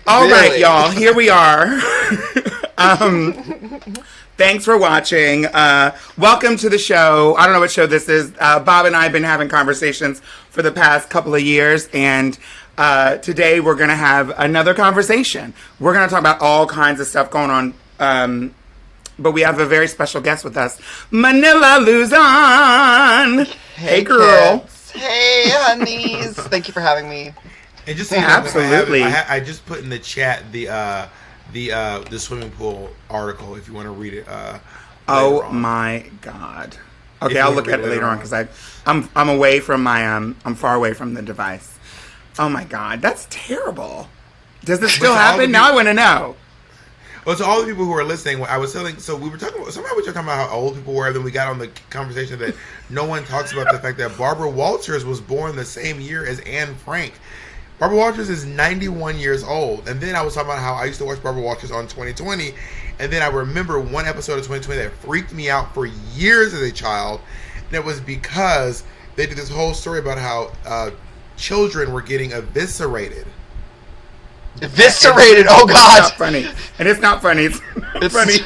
All right, y'all. Here we are. Thanks for watching. Welcome to the show. I don't know what show this is. Bob and I have been having conversations for the past couple of years, and today we're going to have another conversation. We're going to talk about all kinds of stuff going on, but we have a very special guest with us, Manila Luzon. Hey, girl. Kids. Hey, honeys. Thank you for having me. And just so absolutely, I just put in the chat the swimming pool article if you want to read it. Oh my God. Okay, I'll look at it later on because I'm away from my I'm far away from the device. Oh my God, that's terrible. Does this still happen? Now I want to know. Well, to all the people who are listening, I was telling. So we were talking about how old people were. Then we got on the conversation that no one talks about the fact that Barbara Walters was born the same year as Anne Frank. Barbara Walters is 91 years old. And then I was talking about how I used to watch Barbara Walters on 2020. And then I remember one episode of 2020 that freaked me out for years as a child. And it was because they did this whole story about how children were getting eviscerated. Eviscerated? Oh, God. It's not funny. And it's not funny. It's funny.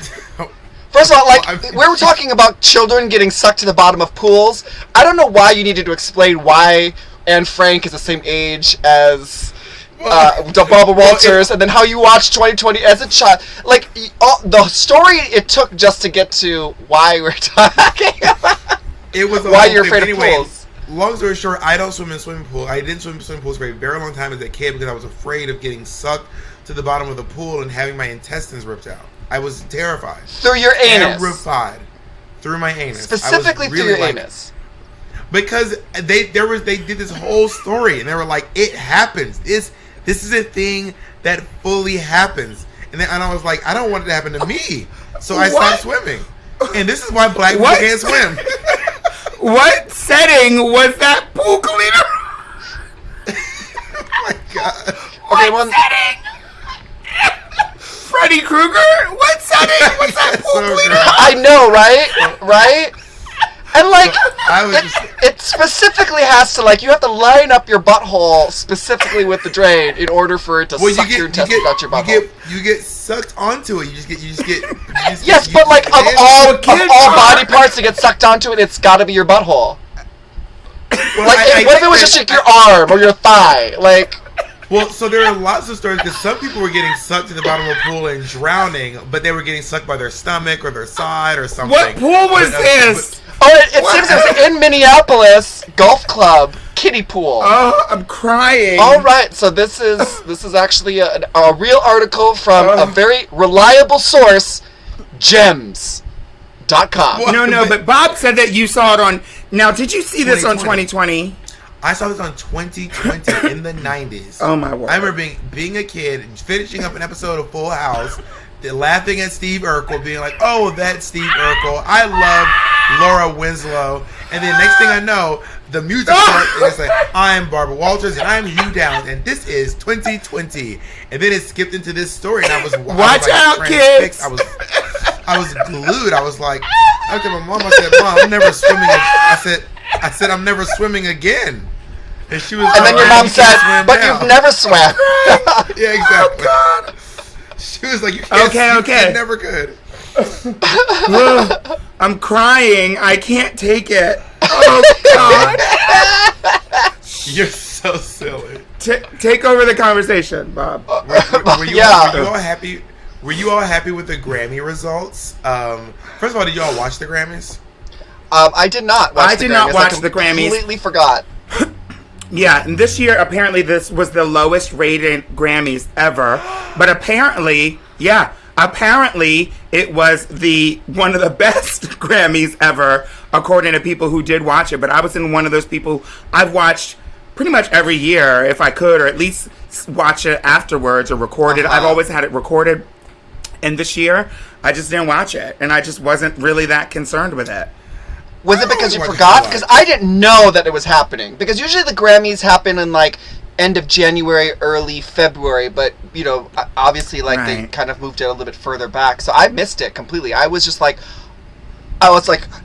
First of all, we were talking about children getting sucked to the bottom of pools. I don't know why you needed to explain why Anne Frank is the same age as Barbara Walters, and then how you watched 2020 as a child. Like, the story it took just to get to why we're talking about it was why you're afraid of pools. Long story short, I don't swim in swimming pools. I didn't swim in swimming pools for a very long time as a kid because I was afraid of getting sucked to the bottom of the pool and having my intestines ripped out. I was terrified. Through your anus. Terrified. Through my anus. Specifically through your anus. Because they did this whole story and they were like, it happens. This is a thing that fully happens. And I was like, I don't want it to happen to me. So I stopped swimming. And this is why black people can't swim. What setting was that pool cleaner? Oh my God. What setting? Freddy Krueger? What setting was that pool cleaner? I know, right? Right? And like, it specifically has to, like, you have to line up your butthole specifically with the drain in order for it to suck your intestines out your butthole. You get sucked onto it. You just get. Yes, but like of all body parts to get sucked onto it, it's got to be your butthole. Well, like, what if it was just like your arm or your thigh? Like. Well, so there are lots of stories because some people were getting sucked to the bottom of the pool and drowning, but they were getting sucked by their stomach or their side or something. What pool was this? It seems it was in Minneapolis Golf Club kiddie pool. Oh, I'm crying. All right, so this is actually a real article from a very reliable source, gems.com. No, but Bob said that you saw it on. Now, did you see this on 2020? I saw this on 2020 in the 90s. Oh my word! I remember being a kid, finishing up an episode of Full House, laughing at Steve Urkel, being like, "Oh, that's Steve Urkel. I love Laura Winslow." And then next thing I know, the music starts, and it's like, "I'm Barbara Walters, and I'm Hugh Downs, and this is 2020." And then it skipped into this story, and I was watch out, kids. I was glued. I was like, I looked at my mom. I said, "Mom, I'm never swimming." I said, "I'm never swimming again." And she was and then your mom said, "But you've never swam." Yeah, exactly. Oh, God. She was like, "You can't. You never could." I'm crying. I can't take it. Oh God! You're so silly. Take over the conversation, Bob. Were you all happy? Were you all happy with the Grammy results? First of all, did you all watch the Grammys? I did not. I did not watch the Grammys. Completely forgot. Yeah, and this year, apparently, this was the lowest rated Grammys ever. But apparently, it was one of the best Grammys ever, according to people who did watch it. But I was in one of those people. I've watched pretty much every year, if I could, or at least watch it afterwards or record it. I've always had it recorded. And this year, I just didn't watch it. And I just wasn't really that concerned with it. Was it because you forgot? Because I didn't know that it was happening. Because usually the Grammys happen in, like, end of January, early February. But, you know, obviously, like, they kind of moved it a little bit further back. So I missed it completely. I was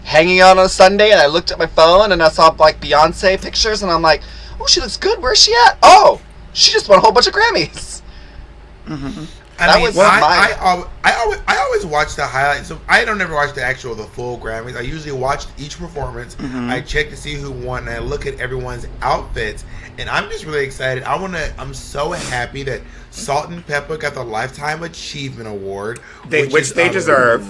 hanging out on a Sunday, and I looked at my phone, and I saw, like, Beyonce pictures, and I'm like, oh, she looks good. Where's she at? Oh, she just won a whole bunch of Grammys. I was I always watch the highlights. So I don't never watch the full Grammys. I usually watch each performance. I check to see who won, and I look at everyone's outfits. And I'm just really excited. I'm so happy that Salt-N-Pepa got the Lifetime Achievement Award, which they deserve,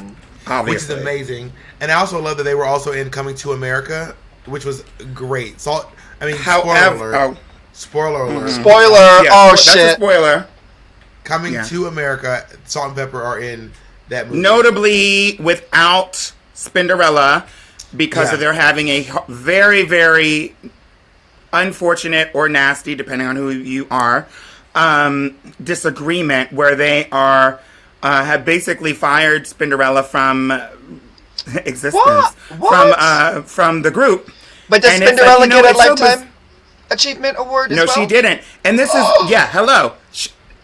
obviously. Which is amazing. And I also love that they were also in Coming to America, which was great. Spoiler alert. Spoiler alert. Spoiler. Yeah, shit. That's a spoiler. Coming to America, Salt-N-Pepa are in that movie. Notably without Spinderella, because of their having a very, very unfortunate or nasty, depending on who you are, disagreement where they have basically fired Spinderella from existence. What? From the group. But does Spinderella get a Lifetime Achievement Award as well? No, she didn't. And this is hello.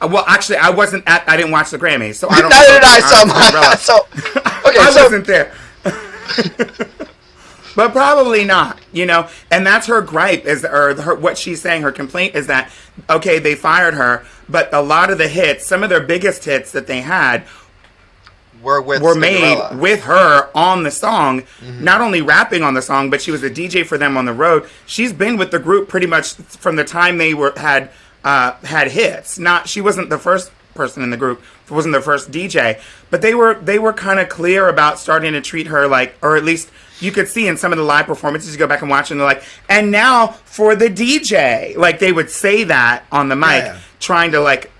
Well, actually, I didn't watch the Grammys, so I don't. Neither did I. I wasn't there. But probably not, and that's her gripe what she's saying. Her complaint is that, okay, they fired her, but a lot of the hits, some of their biggest hits that they had were made with her on the song, not only rapping on the song, but she was a DJ for them on the road. She's been with the group pretty much from the time they had hits. She wasn't the first person in the group, wasn't the first DJ, but they were kind of clear about starting to treat her like, or at least you could see in some of the live performances, you go back and watch, and they're like, and now for the DJ. Like, they would say that on the mic, trying to, like,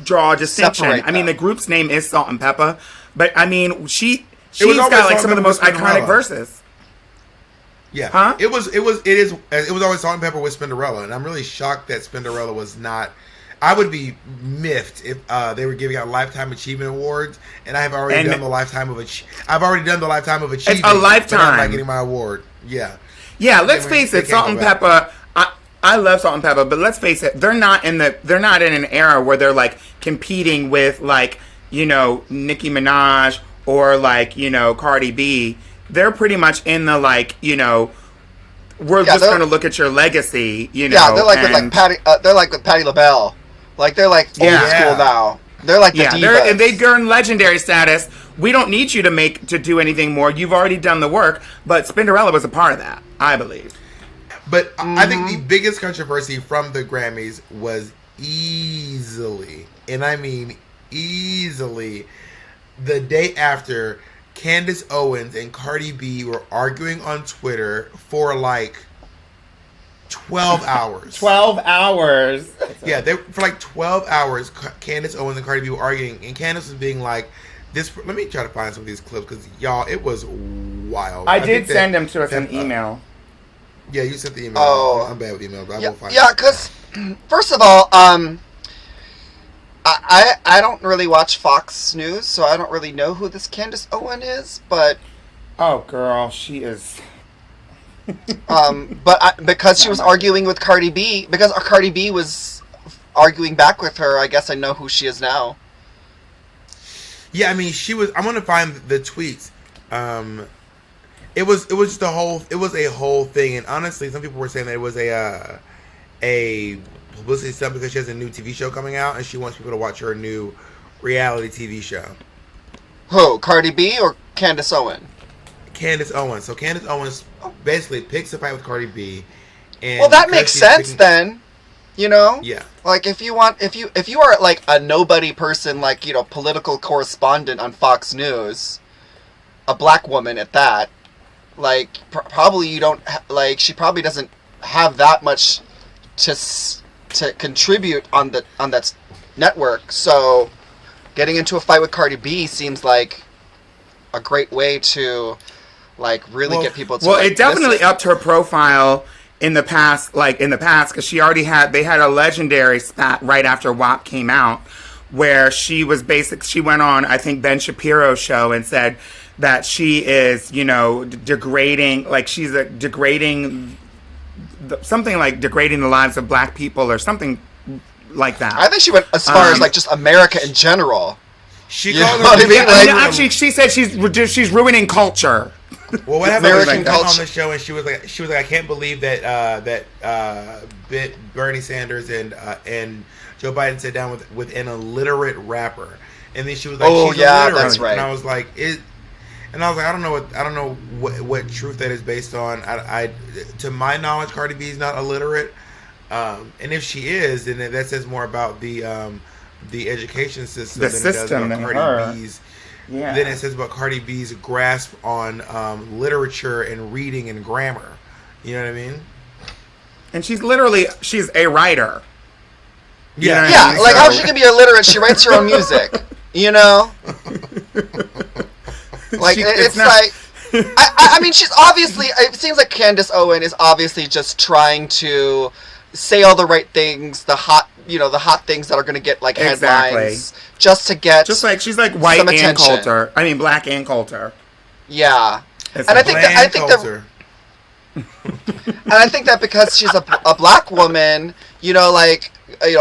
draw a distinction. I mean, the group's name is Salt-N-Pepa, but, I mean, she's got, like, some of the most iconic verses. Yeah. Huh? It was always Salt-N-Pepa with Spinderella, and I'm really shocked that Spinderella was not. I would be miffed if they were giving out Lifetime Achievement Awards, and I've already done the Lifetime of Achievement. It's a lifetime. I'm not getting my award. Yeah. Yeah. Let's face it, Salt-N-Pepa. I love Salt-N-Pepa, but let's face it, they're not in an era where they're like competing with like Nicki Minaj or like Cardi B. They're pretty much in the like we're just going to look at your legacy. Yeah, they're like with Patty. They're like with Patti LaBelle. Like they're like old school now. They're like the divas. They earn legendary status. We don't need you to do anything more. You've already done the work. But Spinderella was a part of that, I believe. But I think the biggest controversy from the Grammys was easily, and I mean easily, the day after Candace Owens and Cardi B were arguing on Twitter for like 12 hours. 12 hours. Yeah, for like 12 hours, Candace Owens and Cardi B were arguing, and Candace was being like, "This." Let me try to find some of these clips because y'all, it was wild. I did send them to us in email. Yeah, you sent the email. Oh, I'm bad with email, but I will find. Yeah, because first of all, I don't really watch Fox News, so I don't really know who this Candace Owen is, but oh, girl, she is. Because she was arguing with Cardi B, because Cardi B was arguing back with her, I guess I know who she is now. Yeah, I mean, she was. I'm gonna find the tweets. It was just a whole thing, and honestly, some people were saying that it was a publicity stunt because she has a new TV show coming out, and she wants people to watch her new reality TV show. Who, Cardi B or Candace Owen? Candace Owens. So Candace Owens basically picks a fight with Cardi B. And well, that makes sense then. Yeah. Like if you are like a nobody person, like political correspondent on Fox News, a black woman at that, like probably you don't like she probably doesn't have that much to contribute on that network. So getting into a fight with Cardi B seems like a great way to like really get people to it definitely upped her profile in the past because they had a legendary spat right after WAP came out where she went on I think Ben Shapiro's show and said that she is degrading, like she's degrading something like degrading the lives of black people or something like that. I think she went as far as like just America in general. She called her. Actually, she said she's ruining culture. Well, what happened was like on the show, and she was like, I can't believe that Bernie Sanders and Joe Biden sat down with an illiterate rapper, and then she was like, "Oh she's yeah, illiterate." that's right. And I was like, I don't know what truth that is based on. I to my knowledge, Cardi B is not illiterate, and if she is, then that says more about the education system The than system it does than about her. Cardi B's. Yeah. Then it says about Cardi B's grasp on literature and reading and grammar. You know what I mean? And she's a writer. Yeah, yeah. Like how she can be illiterate? She writes her own music. You know. Like it's like. I mean, she's obviously. It seems like Candace Owens is obviously just trying to say all the right things, the hot things that are going to get like headlines, just to get. Just like she's like white and culture. I mean, black and culture. Yeah, It's and I think that because she's a black woman,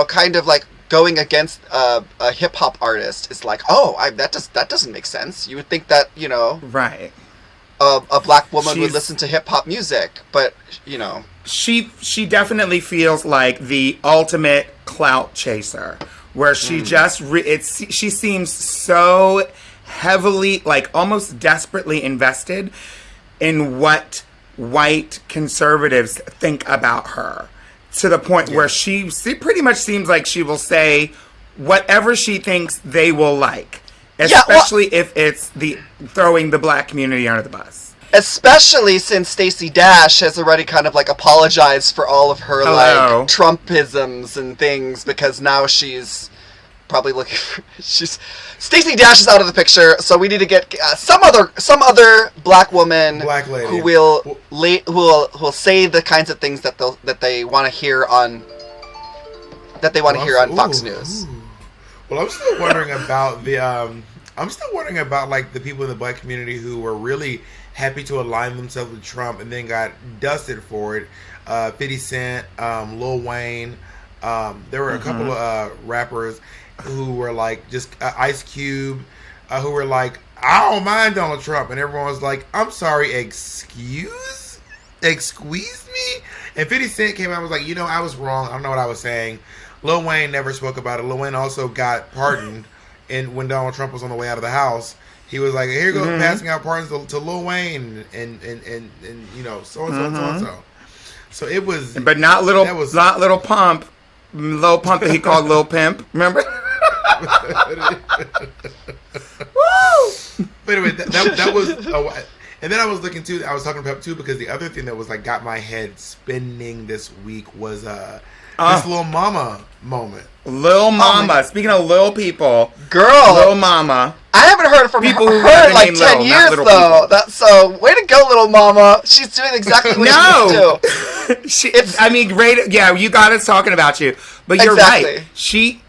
kind of like going against a hip hop artist is like, that doesn't make sense. You would think that right. A black woman would listen to hip hop music, but she definitely feels like the ultimate clout chaser, where she she seems so heavily, like almost desperately invested in what white conservatives think about her, to the point where she pretty much seems like she will say whatever she thinks they will like. Especially if it's throwing the black community under the bus. Especially since Stacey Dash has already kind of like apologized for all of her like Trumpisms and things, because now she's probably looking for Stacey Dash is out of the picture, so we need to get some other black woman, black lady, who will say the kinds of things that they want to hear on Fox News. Well, I'm still wondering about like the people in the black community who were really happy to align themselves with Trump and then got dusted for it. 50 Cent, Lil Wayne. There were a couple of rappers who were like just Ice Cube, who were like, I don't mind Donald Trump, and everyone was like, I'm sorry, excuse me. And 50 Cent came out and was like, I was wrong. I don't know what I was saying. Lil Wayne never spoke about it. Lil Wayne also got pardoned, and when Donald Trump was on the way out of the house, he was like, "Here goes passing out pardons to Lil Wayne and so and so and so and so." So it was, but not Lil Pump, Lil Pump that he called Lil Pimp. Remember? Woo! But anyway, that was. And then I was looking too. I was talking about too, because the other thing that was like got my head spinning this week was this Lil Mama moment. Lil Mama. Speaking of Lil people, girl, Lil Mama. I haven't heard from her in like 10 years though. That's so. Way to go, Lil Mama. She's doing exactly what she needs to do. I mean, great. Yeah, you got us talking about you, but you're right. She.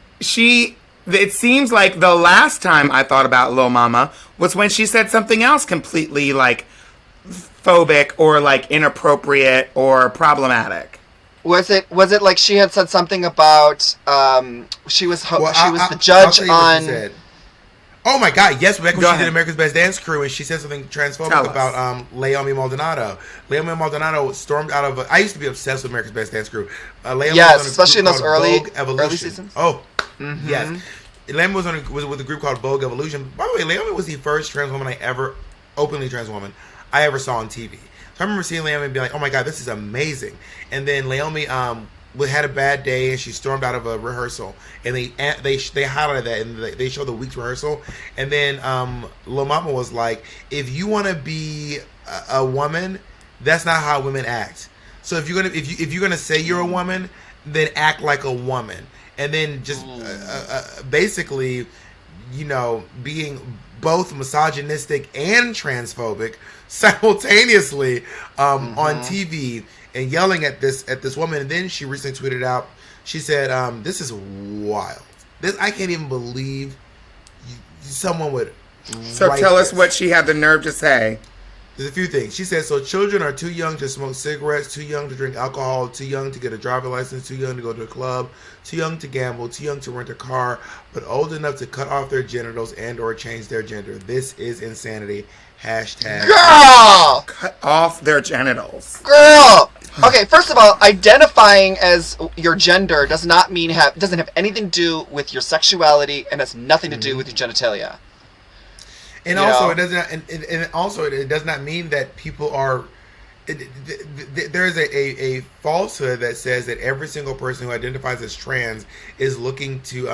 It seems like the last time I thought about Lil Mama was when she said something else completely like phobic or like inappropriate or problematic. Was it like she had said something about she was the judge on? Oh my God! Yes, back when she did America's Best Dance Crew, and she said something transphobic about Naomi Maldonado. Naomi Maldonado stormed out of. I used to be obsessed with America's Best Dance Crew. Yes, especially in those early seasons. Oh, yes. Naomi was with a group called Vogue Evolution. By the way, Naomi was the first trans woman openly trans woman I ever saw on TV. So I remember seeing Naomi and being like, "Oh my God, this is amazing!" And then Naomi had a bad day and she stormed out of a rehearsal, and they highlighted that and they showed the week's rehearsal, and then Lil Mama was like, "If you want to be a woman, that's not how women act. So if you're gonna say you're a woman, then act like a woman." And then just basically, being both misogynistic and transphobic simultaneously on TV and yelling at this woman. And then she recently tweeted out, she said, "This is wild. I can't even believe someone would." So tell us what she had the nerve to say. There's a few things. She said, "So children are too young to smoke cigarettes, too young to drink alcohol, too young to get a driver's license, too young to go to a club, too young to gamble, too young to rent a car, but old enough to cut off their genitals and or change their gender. This is insanity. Hashtag girl, cut off their genitals. Girl, Okay, first of all, identifying as your gender does not mean doesn't have anything to do with your sexuality and has nothing to do with your genitalia. And also, it does not. And also, it does not mean that people are. There is a falsehood that says that every single person who identifies as trans is looking to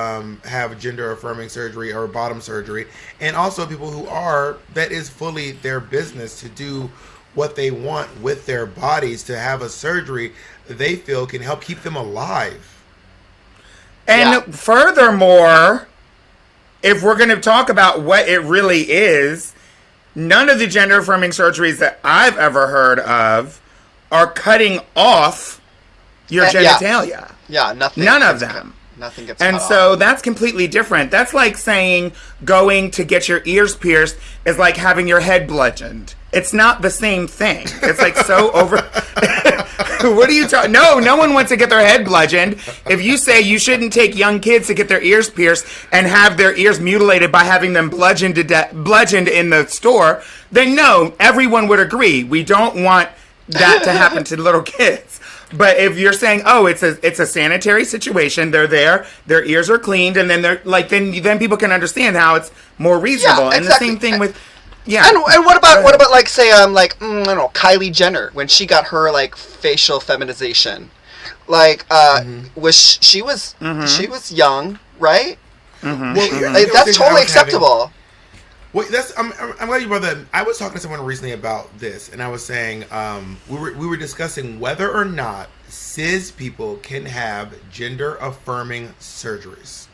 have gender affirming surgery or bottom surgery, and also people who are, that is fully their business to do what they want with their bodies, to have a surgery they feel can help keep them alive. And furthermore, if we're going to talk about what it really is, none of the gender affirming surgeries that I've ever heard of are cutting off your genitalia. Yeah, nothing. None of them. Nothing gets and cut so off. That's completely different. That's like saying going to get your ears pierced is like having your head bludgeoned. It's not the same thing. It's like so over. What are you talking? No one wants to get their head bludgeoned. If you say you shouldn't take young kids to get their ears pierced and have their ears mutilated by having them bludgeoned in the store, then no, everyone would agree. We don't want that to happen to little kids. But if you're saying, oh, it's a sanitary situation, they're there, their ears are cleaned, and then they're like, then people can understand how it's more reasonable. Yeah, and exactly. the same thing with. Yeah. And what about like say I don't know, Kylie Jenner when she got her like facial feminization, like she was young, right? Well, that's totally acceptable. I'm glad you brought that. I was talking to someone recently about this, and I was saying we were discussing whether or not cis people can have gender affirming surgeries.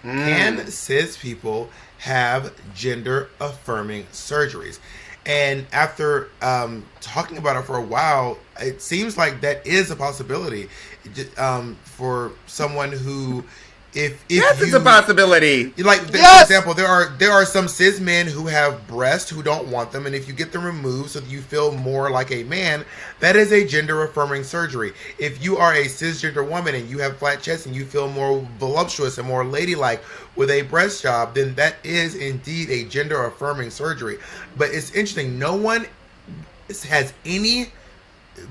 Can cis people have gender affirming surgeries? And after talking about it for a while, it seems like that is a possibility for someone who, if yes, it's a possibility. Like for example, there are some cis men who have breasts who don't want them, and if you get them removed so that you feel more like a man, that is a gender affirming surgery. If you are a cisgender woman and you have flat chest and you feel more voluptuous and more ladylike with a breast job, then that is indeed a gender affirming surgery. But it's interesting, no one has any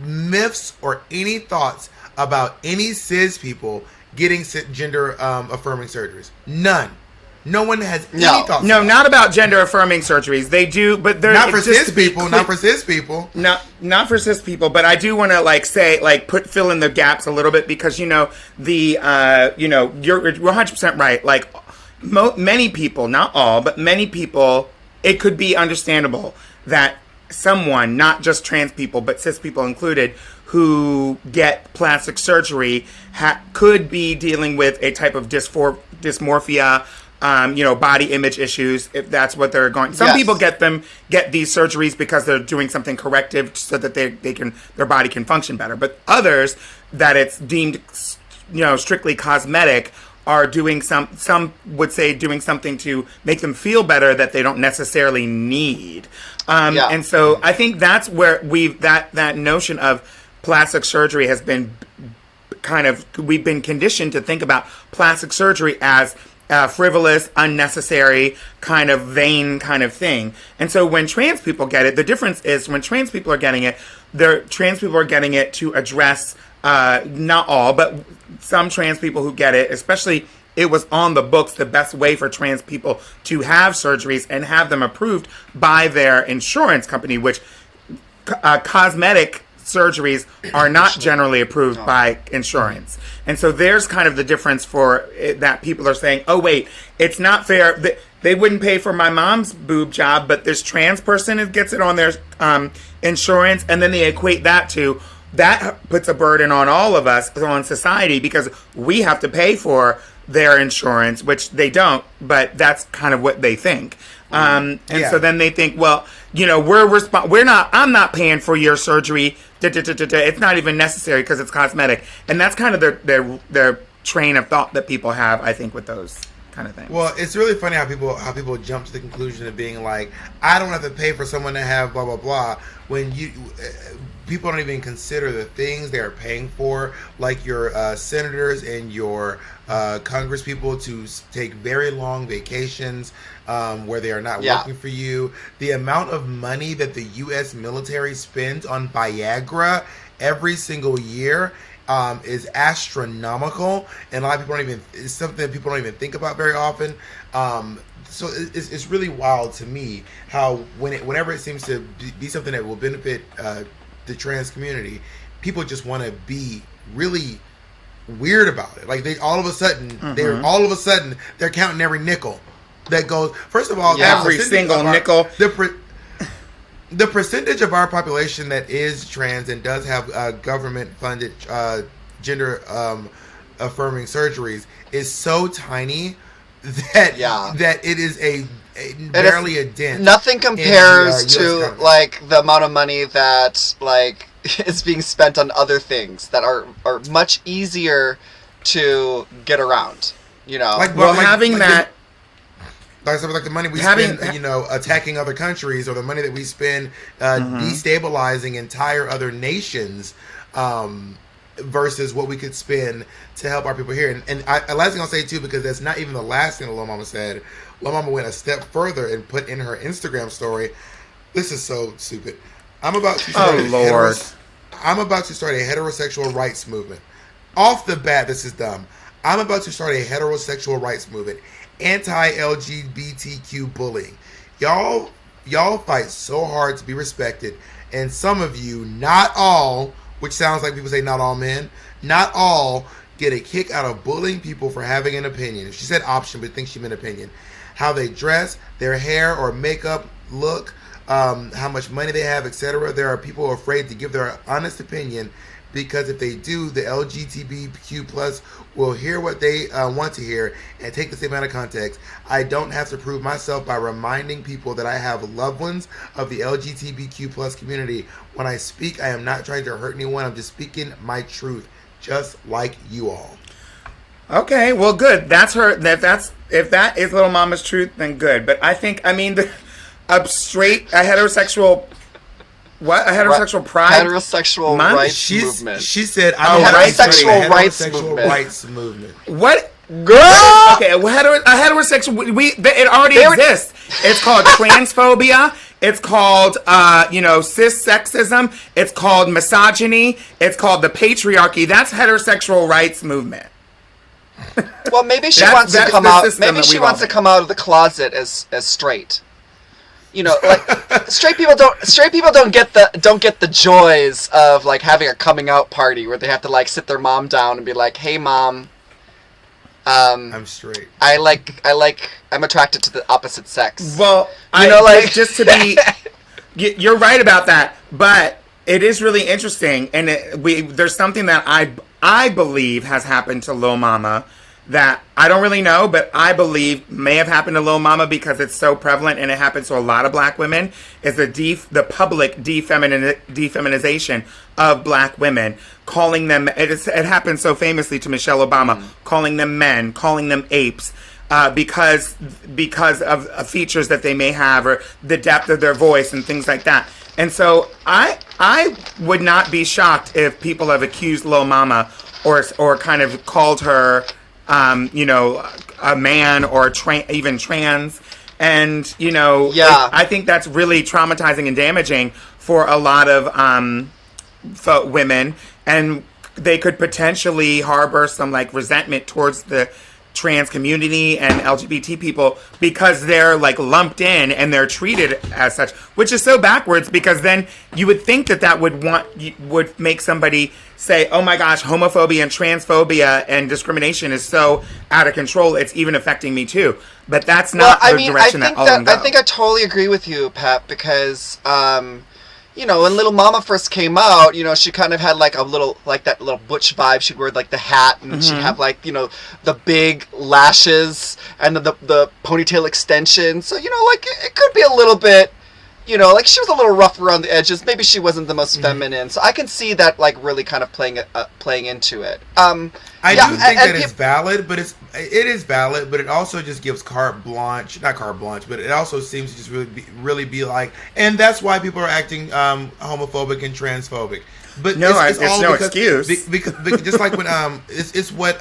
myths or any thoughts about any cis people getting gender affirming surgeries. None. No one has any thoughts. No, not about gender affirming surgeries. They do, but they're not for cis people. Not for cis people. Not for cis people. But I do want to fill in the gaps a little bit because you're 100% right. Like many people, not all, but many people, it could be understandable that someone, not just trans people, but cis people included, who get plastic surgery could be dealing with a type of dysmorphia, body image issues, if that's what they're going. Some people get these surgeries because they're doing something corrective so that their body can function better. But others that it's deemed, strictly cosmetic are doing some would say doing something to make them feel better that they don't necessarily need. And so I think that's where that notion of plastic surgery has been we've been conditioned to think about plastic surgery as frivolous, unnecessary, kind of vain kind of thing. And so when trans people get it, the difference is when trans people are getting it, trans people are getting it to address, not all, but some trans people who get it, especially it was on the books, the best way for trans people to have surgeries and have them approved by their insurance company, which cosmetic surgeries are not generally approved by insurance. And so there's kind of the difference for it, that people are saying, oh wait, it's not fair. They wouldn't pay for my mom's boob job, but this trans person who gets it on their insurance, and then they equate that to, that puts a burden on all of us, on society, because we have to pay for their insurance, which they don't, but that's kind of what they think. So then they think, well, I'm not paying for your surgery. It's not even necessary because it's cosmetic. And that's kind of their train of thought that people have, I think, with those. kind of thing. Well, it's really funny how people jump to the conclusion of being like, I don't have to pay for someone to have blah blah blah, when people don't even consider the things they are paying for, like your senators and your Congress people to take very long vacations where they are not working for you. The amount of money that the U.S. military spends on Viagra every single year is astronomical, and a lot of people it's something that people don't even think about very often. So it's really wild to me how whenever it seems to be something that will benefit the trans community, people just want to be really weird about it. Like all of a sudden they're counting every nickel that goes. First of all, every single nickel. The percentage of our population that is trans and does have government-funded gender affirming surgeries is so tiny that it is barely a dent. Nothing compares to like the amount of money that like is being spent on other things that are much easier to get around. You know, like the money we spend, attacking other countries, or the money that we spend destabilizing entire other nations, versus what we could spend to help our people here. And last thing I'll say too, because that's not even the last thing that Lil Mama said. Lil Mama went a step further and put in her Instagram story. This is so stupid. I'm about to start a heterosexual rights movement. Off the bat, this is dumb. I'm about to start a heterosexual rights movement. Anti-LGBTQ bullying. Y'all fight so hard to be respected, and some of you, not all, which sounds like people say not all men, not all get a kick out of bullying people for having an opinion. She said option, but I think she meant opinion. How they dress, their hair or makeup look, how much money they have, etc. There are people afraid to give their honest opinion, because if they do, the LGBTQ plus will hear what they want to hear and take the same amount of context. I don't have to prove myself by reminding people that I have loved ones of the LGBTQ plus community. When I speak, I am not trying to hurt anyone. I'm just speaking my truth, just like you all. Okay, well, good. That's her. If that is Lil Mama's truth, then good. But I think, a heterosexual. What? A heterosexual pride? Heterosexual rights movement. She said, heterosexual rights movement. What? Girl! Okay, a heterosexual... It already exists. It's called transphobia. It's called, cis sexism. It's called misogyny. It's called the patriarchy. That's heterosexual rights movement. Well, maybe she wants to come out... Maybe she wants to come out of the closet as straight. You know, like straight people don't get the joys of like having a coming out party where they have to like sit their mom down and be like, "Hey, mom, I'm straight. I'm attracted to the opposite sex." Well, just to be, you're right about that, but it is really interesting, and there's something that I believe has happened to Lil Mama that I don't really know, but I believe may have happened to Lil Mama because it's so prevalent and it happens to a lot of black women, is the public defeminization of black women, calling them, it happened so famously to Michelle Obama, calling them men, calling them apes, because of features that they may have or the depth of their voice and things like that. And so I would not be shocked if people have accused Lil Mama or kind of called her a man or even trans. And, I think that's really traumatizing and damaging for a lot of women. And they could potentially harbor some like resentment towards the trans community and LGBT people because they're like lumped in and they're treated as such, which is so backwards, because then you would think that would make somebody say, oh my gosh, homophobia and transphobia and discrimination is so out of control, it's even affecting me too. But that's not the direction that all of them go. I think I totally agree with you, Pep, because when Lil Mama first came out, she kind of had like that little butch vibe. She'd wear like the hat and she'd have like, the big lashes and the ponytail extension. So, it could be a little bit, you know, like she was a little rough around the edges. Maybe she wasn't the most feminine. So I can see that like really kind of playing into it. I do think that it's valid, but it is valid, but it also just gives not carte blanche, but it also seems to just really be like, and that's why people are acting homophobic and transphobic. But it's no excuse. Because just like when it's what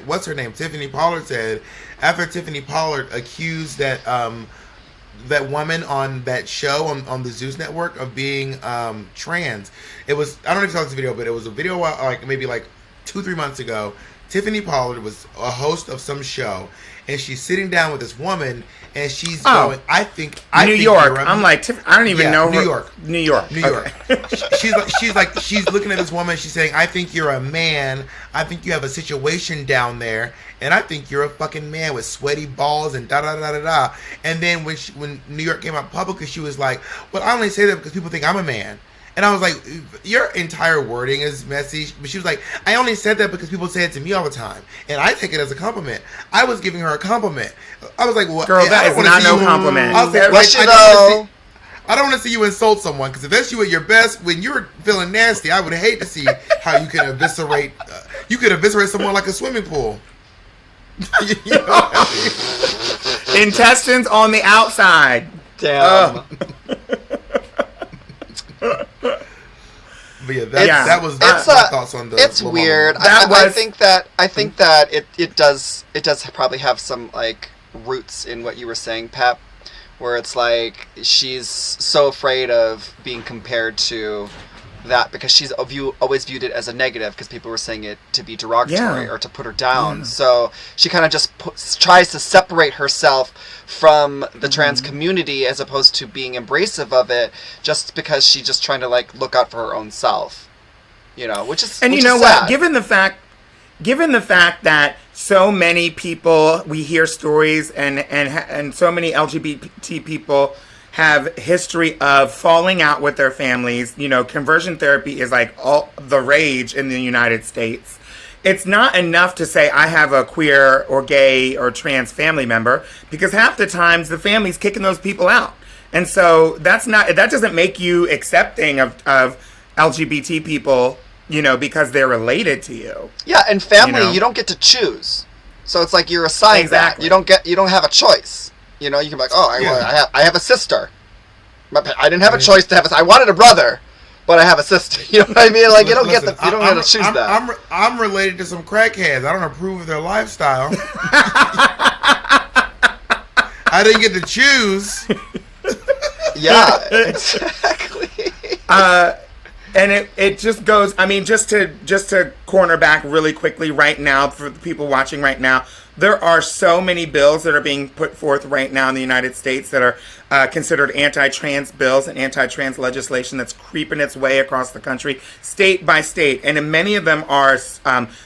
what's her name, Tiffany Pollard said after Tiffany Pollard accused that woman on that show on the Zeus network of being trans. It was, I don't know if you saw this video, but it was a video like maybe like 2-3 months ago. Tiffany Pollard was a host of some show, and she's sitting down with this woman, and she's going, I think New York. I'm like, I don't even know her. New York. Okay. she's looking at this woman. She's saying, I think you're a man. I think you have a situation down there, and I think you're a fucking man with sweaty balls and da da da da da. And then when New York came out publicly, she was like, well, I only say that because people think I'm a man. And I was like, your entire wording is messy. But she was like, I only said that because people say it to me all the time. And I take it as a compliment. I was giving her a compliment. I was like, well, girl, that is not no compliment. I was like, I don't want to see you insult someone. Because if that's you at your best, when you're feeling nasty, I would hate to see how you can eviscerate. You could eviscerate someone like a swimming pool. You know what I mean? Intestines on the outside. Damn. But yeah, that was my thoughts on the. It's weird. I think that it does probably have some like roots in what you were saying, Pep, where it's like she's so afraid of being compared to that because she's always viewed it as a negative because people were saying it to be derogatory or to put her down. So she kind of just tries to separate herself from the trans community as opposed to being embracive of it just because she's just trying to like look out for her own self, you know, which is what, given the fact that so many people, we hear stories and so many LGBT people have history of falling out with their families. You know, conversion therapy is like all the rage in the United States. It's not enough to say I have a queer or gay or trans family member because half the times the family's kicking those people out. And so that doesn't make you accepting of LGBT people, you know, because they're related to you. Yeah, and family, you don't get to choose. So it's like you're assigned that. You don't have a choice. You know, you can be like, I have a sister. I didn't have a choice to have I wanted a brother, but I have a sister. You know what I mean? Like, you don't get to choose that. I'm related to some crackheads. I don't approve of their lifestyle. I didn't get to choose. Yeah, exactly. And it just goes, I mean, just to corner back really quickly right now for the people watching right now, there are so many bills that are being put forth right now in the United States that are considered anti-trans bills and anti-trans legislation that's creeping its way across the country, state by state. And many of them are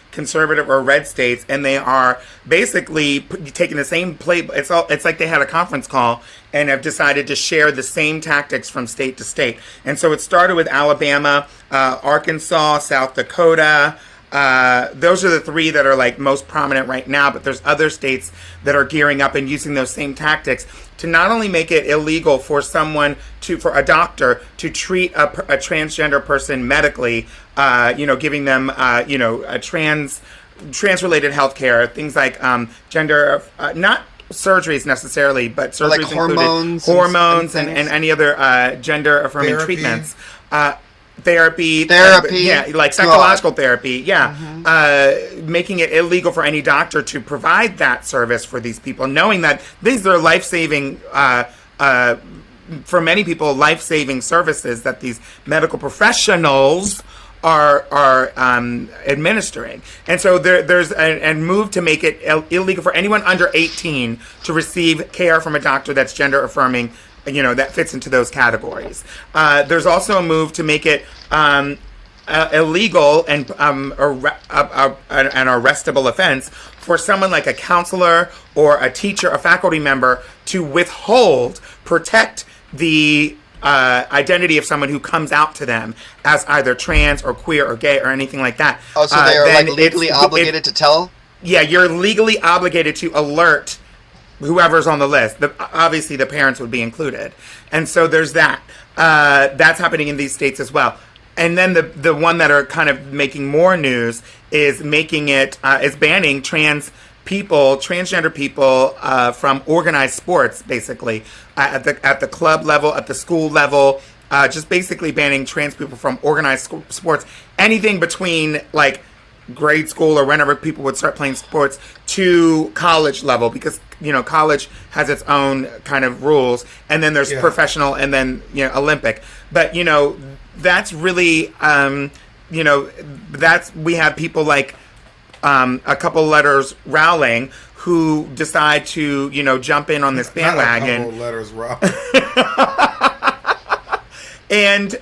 conservative or red states, and they are basically taking the same play. It's like they had a conference call and have decided to share the same tactics from state to state. And so it started with Alabama, Arkansas, South Dakota. Those are the three that are like most prominent right now, but there's other states that are gearing up and using those same tactics to not only make it illegal for for a doctor to treat a transgender person medically, giving them, a trans-related health care, things like gender, not surgeries necessarily, but surgeries like hormones and any other gender-affirming treatments. Therapy, like psychological therapy, making it illegal for any doctor to provide that service for these people, knowing that these are life-saving, for many people, life-saving services that these medical professionals are administering. And so there's a move to make it illegal for anyone under 18 to receive care from a doctor that's gender-affirming, that fits into those categories. There's also a move to make it illegal and an arrestable offense for someone like a counselor or a teacher, a faculty member, to protect the identity of someone who comes out to them as either trans or queer or gay or anything like that. Oh, so they are legally obligated to tell? Yeah, you're legally obligated to alert whoever's on the list. Obviously, the parents would be included. And so there's that. That's happening in these states as well. And then the one that are kind of making more news is is banning transgender people from organized sports, basically, at the club level, at the school level, just basically banning trans people from organized sports. Anything between, like, grade school or whenever people would start playing sports to college level, because, you know, college has its own kind of rules, and then there's professional, and then, you know, Olympic. But, you know, that's really, you know, we have people like a couple letters Rowling who decide to, you know, jump in on this bandwagon. Not a couple letters Rowling. And,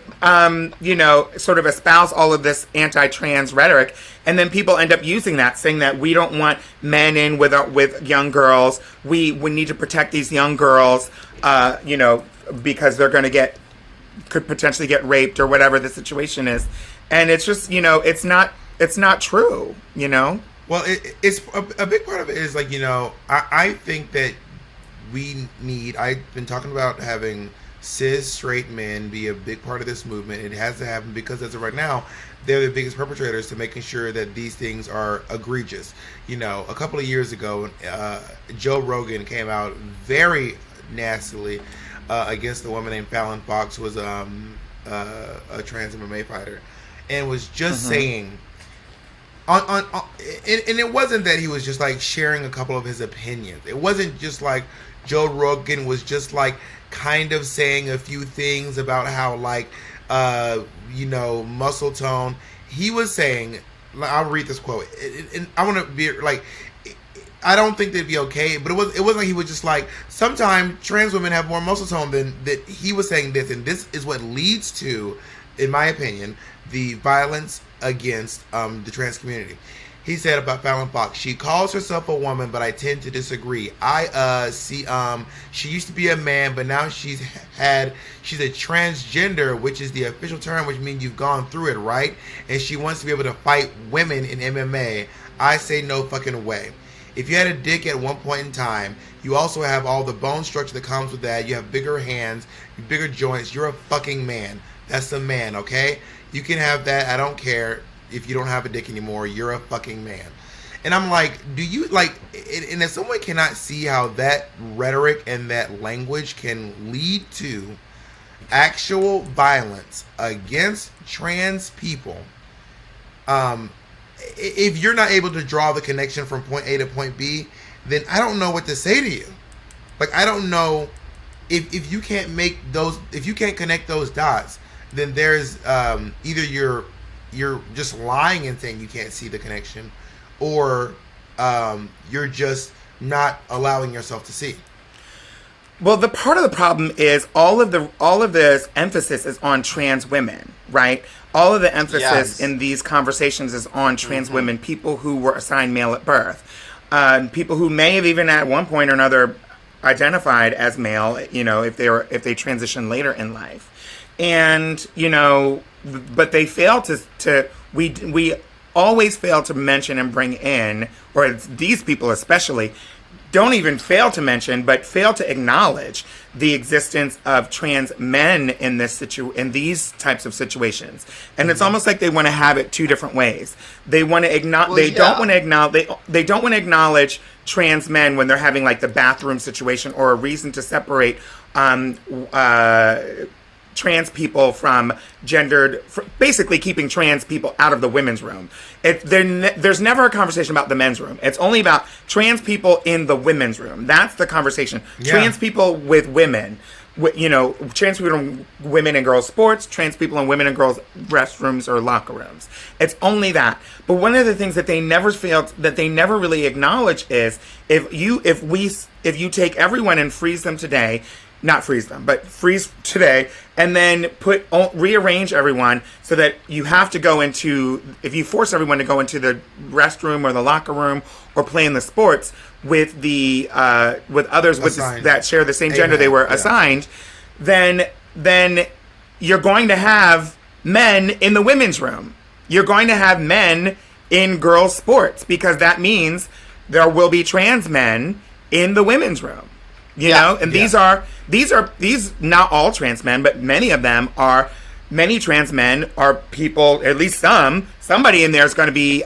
you know, sort of espouse all of this anti-trans rhetoric. And then people end up using that, saying that we don't want men in with young girls. We need to protect these young girls, you know, because they're going to could potentially get raped or whatever the situation is. And it's just, you know, it's not true, you know? Well, it's a big part of it is, like, you know, I think that I've been talking about having cis straight men be a big part of this movement. It has to happen because as of right now, they're the biggest perpetrators to making sure that these things are egregious. You know, a couple of years ago, Joe Rogan came out very nastily against a woman named Fallon Fox, who was a trans MMA fighter, and was just saying, and it wasn't that he was just like sharing a couple of his opinions. It wasn't just like Joe Rogan was just like kind of saying a few things about how, like, you know, muscle tone. He was saying, I'll read this quote, and I want to be like, I don't think they'd be okay, but it wasn't like he was just like, sometimes trans women have more muscle tone than that. He was saying this, and this is what leads to, in my opinion, the violence against the trans community. He said about Fallon Fox, she calls herself a woman, but I tend to disagree. She used to be a man, but now she's a transgender, which is the official term, which means you've gone through it, right? And she wants to be able to fight women in MMA. I say no fucking way. If you had a dick at one point in time, you also have all the bone structure that comes with that. You have bigger hands, bigger joints. You're a fucking man. That's a man, okay? You can have that. I don't care if you don't have a dick anymore. You're a fucking man. And I'm like, do you, like, and if someone cannot see how that rhetoric and that language can lead to actual violence against trans people, if you're not able to draw the connection from point A to point B, then I don't know what to say to you. Like, I don't know if you can't make those, if you can't connect those dots, then there's either you're just lying and saying you can't see the connection, or you're just not allowing yourself to see. Well, the part of the problem is all of this emphasis is on trans women, right? All of the emphasis in these conversations is on trans women, people who were assigned male at birth, people who may have even at one point or another identified as male, you know, if they transition later in life, and you know, but they fail we always fail to mention and bring in, or these people especially, don't even fail to mention, but fail to acknowledge the existence of trans men in these types of situations. And it's almost like they want to have it two different ways. They want to don't want to acknowledge trans men when they're having like the bathroom situation or a reason to separate trans people from basically keeping trans people out of the women's room. There's never a conversation about the men's room. It's only about trans people in the women's room. That's the conversation. Yeah. Trans people with women, you know, trans people in women and girls sports, trans people in women and girls restrooms or locker rooms. It's only that. But one of the things that they never really acknowledge is if you take everyone and freeze them today, not freeze them, but freeze today, and then rearrange everyone so that you have to go into, if you force everyone to go into the restroom or the locker room or play in the sports with others that share the same gender they were assigned, then you're going to have men in the women's room. You're going to have men in girls' sports, because that means there will be trans men in the women's room. You know, and these are not all trans men, but many of them are. Many trans men are people, at least somebody in there is going to be,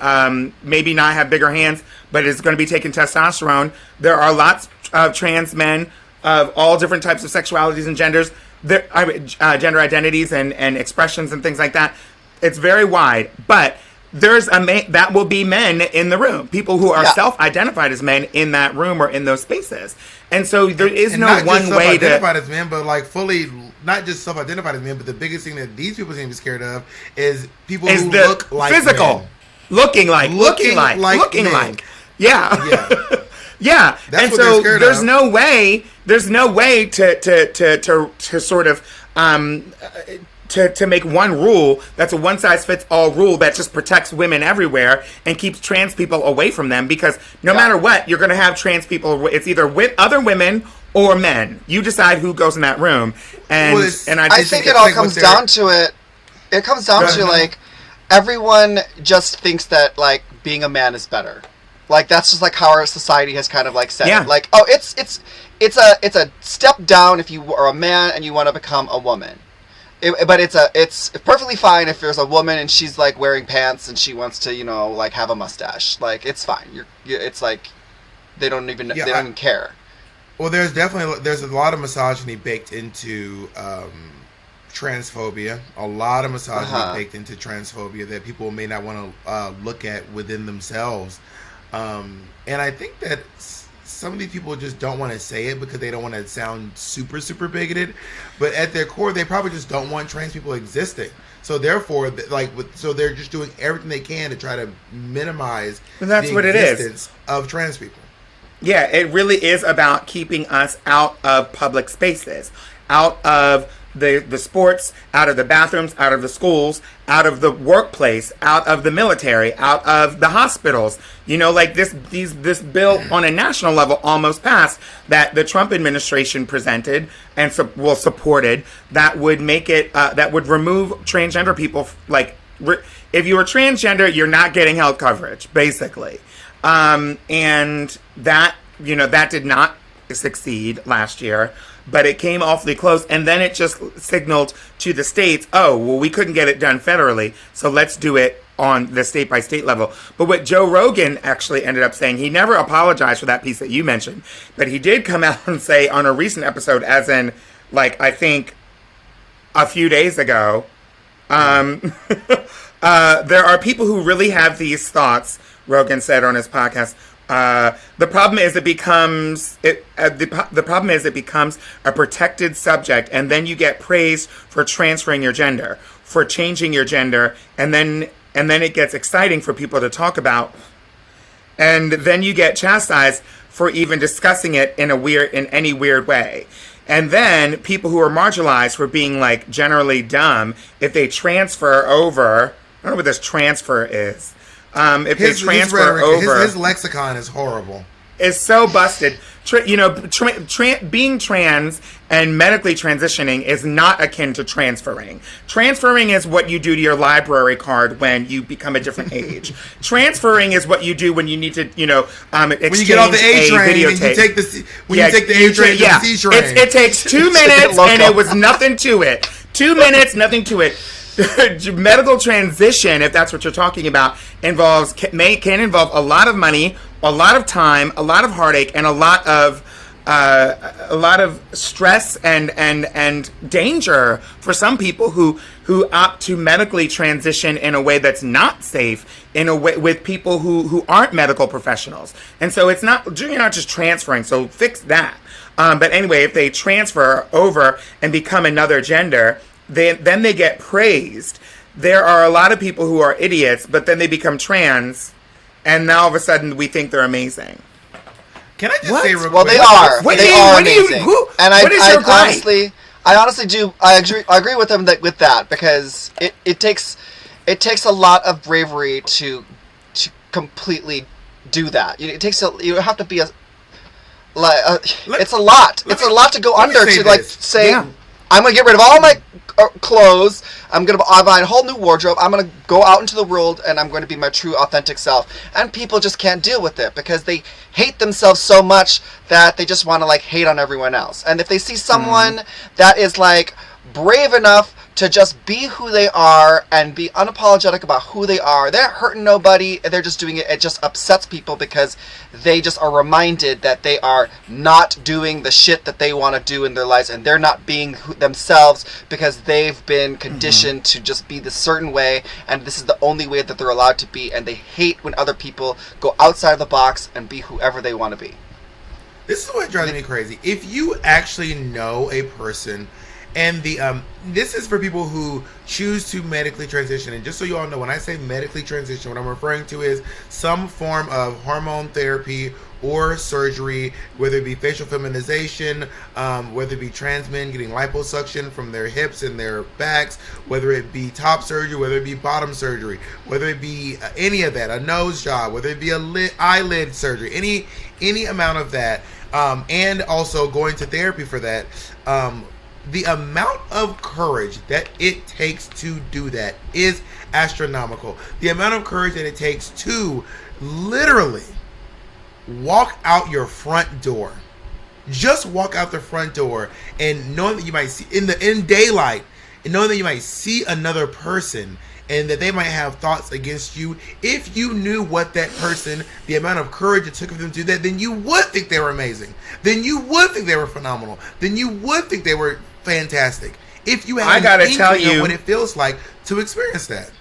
maybe not have bigger hands, but is going to be taking testosterone. There are lots of trans men of all different types of sexualities and genders, gender identities and expressions and things like that. It's very wide, but there's that will be men in the room, people who are self-identified as men in that room or in those spaces. And so there is no one way to self-identified as men, but like fully, not just self-identified as men, but the biggest thing that these people seem to be scared of is people who look like physical, men. looking like. Yeah. Yeah. That's and what so they're scared there's of. no way to sort of to make one rule that's a one-size-fits-all rule that just protects women everywhere and keeps trans people away from them, because no matter what, you're going to have trans people. It's either with other women or men. You decide who goes in that room. And I think it all comes down to it. It comes down to like everyone just thinks that like being a man is better. Like that's just like how our society has kind of like said it. Like, oh, it's a step down if you are a man and you want to become a woman. But it's perfectly fine if there's a woman and she's like wearing pants and she wants to, you know, like have a mustache. Like it's fine. It's like they don't even care. Well, there's a lot of misogyny baked into transphobia. A lot of misogyny baked into transphobia that people may not want to look at within themselves. And I think that some of these people just don't want to say it because they don't want to sound super, super bigoted. But at their core, they probably just don't want trans people existing. So therefore, so they're just doing everything they can to try to minimize the existence of trans people. Yeah, it really is about keeping us out of public spaces, out of the sports, out of the bathrooms, out of the schools, out of the workplace, out of the military, out of the hospitals. You know, like this bill on a national level almost passed that the Trump administration presented and supported, that would make it that would remove transgender people. Like, if you were transgender, you're not getting health coverage, basically. And that, you know, that did not succeed last year. But it came awfully close, and then it just signaled to the states, oh, well, we couldn't get it done federally, so let's do it on the state-by-state level. But what Joe Rogan actually ended up saying, he never apologized for that piece that you mentioned, but he did come out and say on a recent episode, as in, like, I think a few days ago, there are people who really have these thoughts, Rogan said on his podcast. The problem is it becomes a protected subject, and then you get praised for transferring your gender, for changing your gender, and then it gets exciting for people to talk about, and then you get chastised for even discussing it in any weird way. And then people who are marginalized for being like generally dumb if they transfer over. I don't know what this transfer is. If they transfer over, his lexicon is horrible. It's so busted. Being trans and medically transitioning is not akin to transferring. Transferring is what you do to your library card when you become a different age. Transferring is what you do when you need to, exchange when you get off the A train, videotape. And you take the A train to the C train. It takes 2 minutes, and it was nothing to it. 2 minutes, nothing to it. Medical transition, if that's what you're talking about, can involve a lot of money, a lot of time, a lot of heartache, and a lot of stress and danger for some people who opt to medically transition in a way that's not safe, in a way with people who aren't medical professionals. And so you're not just transferring, so fix that. But anyway, if they transfer over and become another gender, then they get praised. There are a lot of people who are idiots, but then they become trans, and now all of a sudden we think they're amazing. Can I just say real quick? Well, they are. They are amazing. And I honestly do. I agree with them with that, because it takes a lot of bravery to completely do that. You have to be it's a lot. It's a lot to go under to like say. Yeah. I'm going to get rid of all my clothes. I'm going to buy a whole new wardrobe. I'm going to go out into the world, and I'm going to be my true, authentic self. And people just can't deal with it because they hate themselves so much that they just want to, like, hate on everyone else. And if they see someone that is, like, brave enough to just be who they are and be unapologetic about who they are, they're not hurting nobody, they're just doing it. It just upsets people because they just are reminded that they are not doing the shit that they want to do in their lives, and they're not being themselves because they've been conditioned to just be this certain way, and this is the only way that they're allowed to be, and they hate when other people go outside of the box and be whoever they want to be. This is what drives me crazy. If you actually know a person, and this is for people who choose to medically transition. And just so you all know, when I say medically transition, what I'm referring to is some form of hormone therapy or surgery, whether it be facial feminization, whether it be trans men getting liposuction from their hips and their backs, whether it be top surgery, whether it be bottom surgery, whether it be any of that, a nose job, whether it be eyelid surgery, any amount of that, and also going to therapy for that. The amount of courage that it takes to do that is astronomical. The amount of courage that it takes to literally walk out your front door. Just walk out the front door and knowing that you might see in daylight, and knowing that you might see another person and that they might have thoughts against you. If you knew what that person, the amount of courage it took for them to do that, then you would think they were amazing. Then you would think they were phenomenal. Then you would think they were fantastic. If you had an inkling of what it feels like to experience that.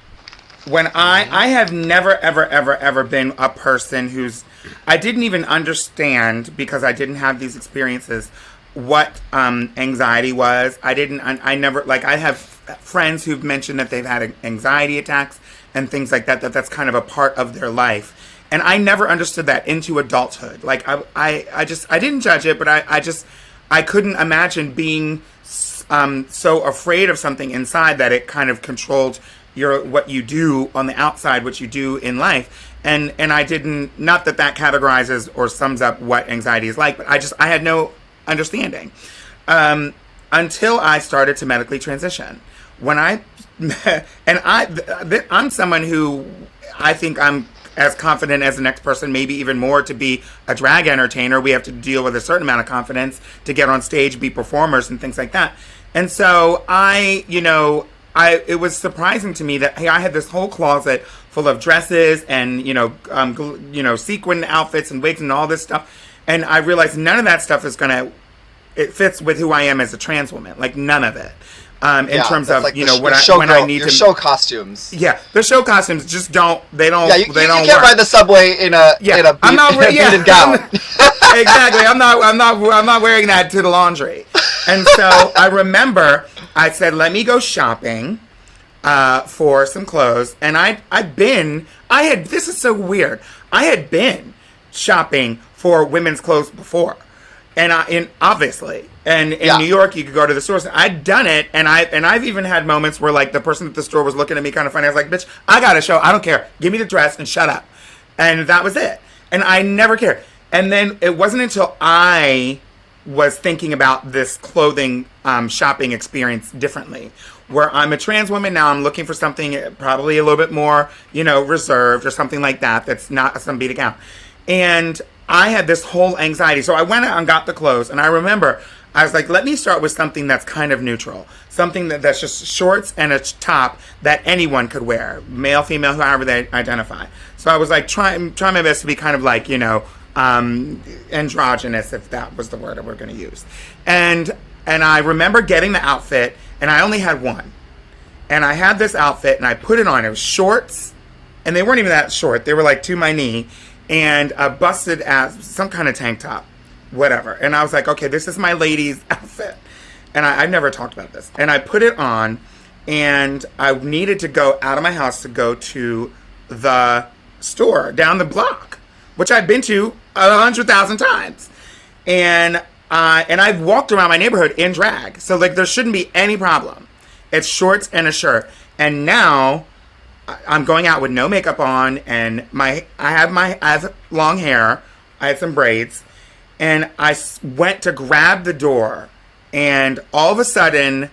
When I have never, ever been a person who's, I didn't even understand, because I didn't have these experiences, what anxiety was. I never, like, I have friends who've mentioned that they've had anxiety attacks and things like that, that's kind of a part of their life. And I never understood that into adulthood. Like, I didn't judge it, but I couldn't imagine being so afraid of something inside that it kind of controlled what you do on the outside, what you do in life. And I didn't, not that categorizes or sums up what anxiety is like, but I had no understanding until I started to medically transition. I'm someone who I think I'm as confident as the next person, maybe even more, to be a drag entertainer. We have to deal with a certain amount of confidence to get on stage, be performers and things like that. And so it was surprising to me that, hey, I had this whole closet full of dresses and, sequin outfits and wigs and all this stuff. And I realized none of that stuff it fits with who I am as a trans woman. Like, none of it. In terms of, like, show costumes. Yeah, the show costumes just don't. They don't. Yeah, you can't work. ride the subway in a beaded gown. Exactly. I'm not wearing that to the laundry. And so I remember I said, let me go shopping for some clothes. And this is so weird. I had been shopping for women's clothes before. Obviously, in New York, you could go to the stores. I'd done it, and I've even had moments where, like, the person at the store was looking at me kind of funny. I was like, "Bitch, I got a show. I don't care. Give me the dress and shut up." And that was it. And I never cared. And then it wasn't until I was thinking about this clothing shopping experience differently, where I'm a trans woman now. I'm looking for something probably a little bit more, reserved or something like that. That's not some beat gown. And I had this whole anxiety. So I went out and got the clothes. And I remember I was like, let me start with something that's kind of neutral. Something that's just shorts and a top that anyone could wear. Male, female, however they identify. So I was like, trying my best to be kind of like, androgynous, if that was the word that we're going to use. And I remember getting the outfit, and I only had one. And I had this outfit, and I put it on. It was shorts, and they weren't even that short. They were like to my knee. And busted as some kind of tank top, whatever. And I was like, okay, this is my lady's outfit. And I've never talked about this. And I put it on, and I needed to go out of my house to go to the store down the block, which I've been to 100,000 times. And I've walked around my neighborhood in drag. So, like, there shouldn't be any problem. It's shorts and a shirt. And now I'm going out with no makeup on, and I have long hair. I had some braids, and I went to grab the door, And all of a sudden,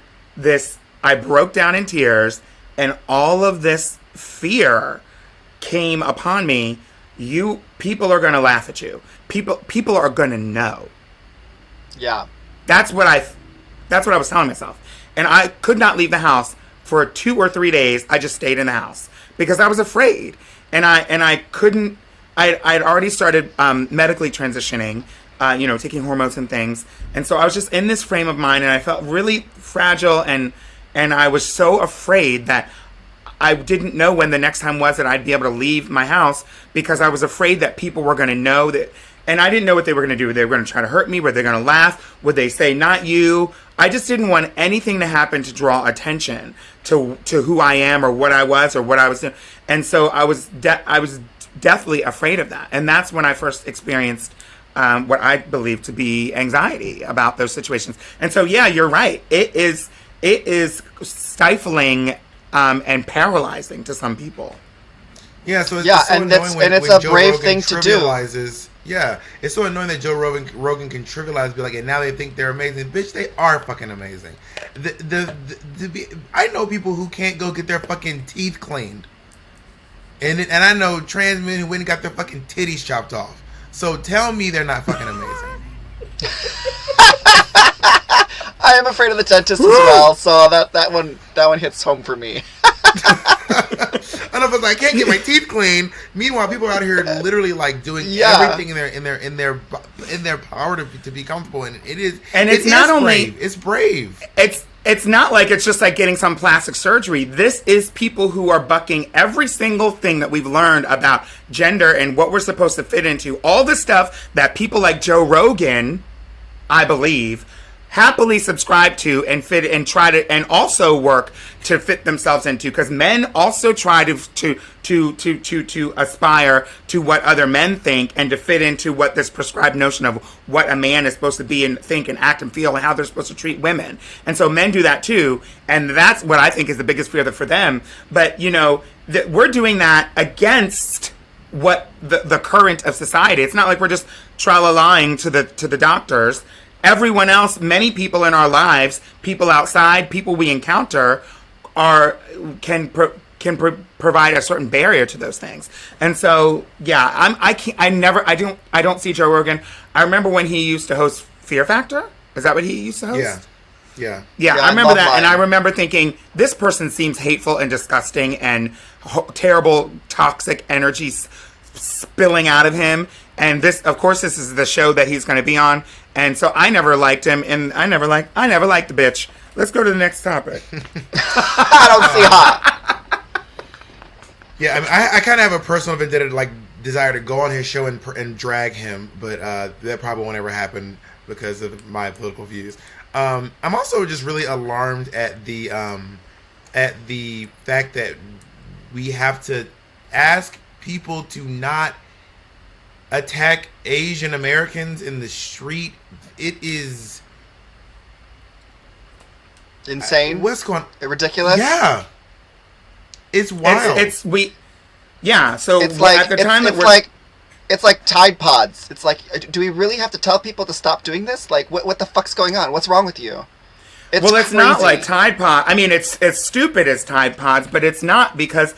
I broke down in tears, and all of this fear came upon me. People are going to laugh at you. People are going to know. Yeah. That's what I was telling myself. And I could not leave the house for 2 or 3 days. I just stayed in the house because I was afraid. And I couldn't, I'd already started medically transitioning, taking hormones and things. And so I was just in this frame of mind, and I felt really fragile, and I was so afraid that I didn't know when the next time was that I'd be able to leave my house, because I was afraid that people were going to know that. And I didn't know what they were going to do. They were going to try to hurt me. Were they going to laugh? Would they say, not you? I just didn't want anything to happen to draw attention to who I am or what I was or what I was doing. And so I was deathly afraid of that. And that's when I first experienced what I believe to be anxiety about those situations. And so, yeah, you're right. It is stifling and paralyzing to some people. Yeah, so it's yeah, so and it's a brave thing to do. Yeah, it's so annoying that Joe Rogan can trivialize, be like, and now they think they're amazing. Bitch, they are fucking amazing. I know people who can't go get their fucking teeth cleaned, and I know trans men who went and got their fucking titties chopped off. So tell me they're not fucking amazing. I am afraid of the dentist as well, so that one hits home for me. I know, but I can't get my teeth clean. Meanwhile, people are out here literally like doing everything in their power to be comfortable, and it is. And it's not only brave. It's brave. It's not like it's just like getting some plastic surgery. This is people who are bucking every single thing that we've learned about gender and what we're supposed to fit into. All the stuff that people like Joe Rogan, I believe, happily subscribe to and fit and try to, and also work to fit themselves into, because men also try to aspire to what other men think and to fit into what this prescribed notion of what a man is supposed to be and think and act and feel and how they're supposed to treat women. And so men do that too, and that's what I think is the biggest fear for them. But we're doing that against what the current of society. It's not like we're just tra-la-lying to the doctors. Everyone else, many people in our lives, people outside, people we encounter, can provide a certain barrier to those things. And so, yeah, I don't see Joe Rogan. I remember when he used to host Fear Factor. Is that what he used to host? Yeah. I remember that, and I remember thinking, this person seems hateful and disgusting and terrible, toxic energy spilling out of him. And this is the show that he's going to be on. And so I never liked him, and I never liked the bitch. Let's go to the next topic. I don't see hot. Yeah, I mean, I kind of have a personal vendetta, desire to go on his show and drag him, but that probably won't ever happen because of my political views. I'm also just really alarmed at the fact that we have to ask people to not attack Asian Americans in the street. It is insane. What's going? Ridiculous. Yeah, it's wild. So it's like at the time it's like Tide Pods. It's like, do we really have to tell people to stop doing this? Like, what the fuck's going on? What's wrong with you? It's crazy. Not like Tide Pod. I mean, it's as stupid as Tide Pods, but it's not, because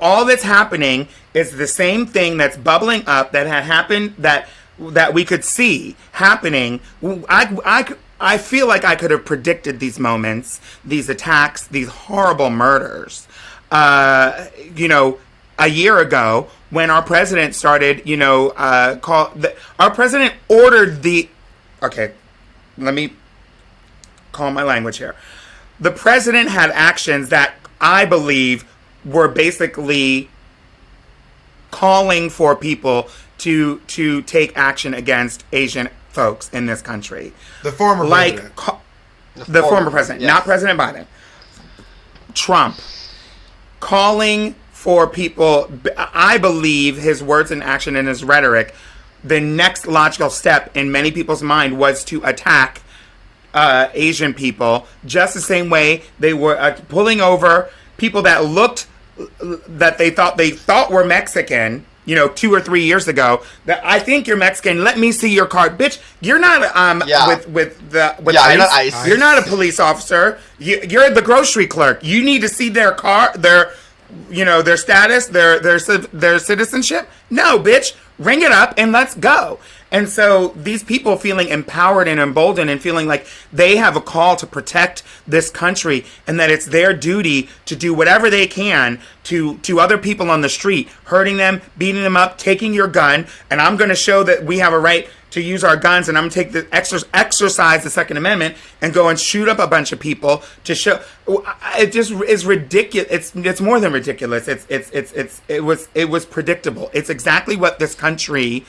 all that's happening is the same thing that's bubbling up that had happened, that we could see happening. I feel like I could have predicted these moments, these attacks, these horrible murders, a year ago when our president started, our president ordered okay, let me calm my language here. The president had actions that I believe were basically calling for people to take action against Asian folks in this country. The former president. The former president, yes. Not President Biden. Trump. Calling for people, I believe his words and action and his rhetoric, the next logical step in many people's mind was to attack Asian people, just the same way they were pulling over people that they thought were Mexican, 2 or 3 years ago, that I think you're Mexican. Let me see your card, bitch. You're not with ICE. Not ICE. You're not a police officer. You're the grocery clerk. You need to see their car, their status, their citizenship. No, bitch. Ring it up and let's go. And so these people feeling empowered and emboldened and feeling like they have a call to protect this country and that it's their duty to do whatever they can to other people on the street, hurting them, beating them up, taking your gun. And I'm going to show that we have a right to use our guns, and I'm going to take the exercise the Second Amendment and go and shoot up a bunch of people to show. It just is ridiculous. It's more than ridiculous. It was predictable. It's exactly what this country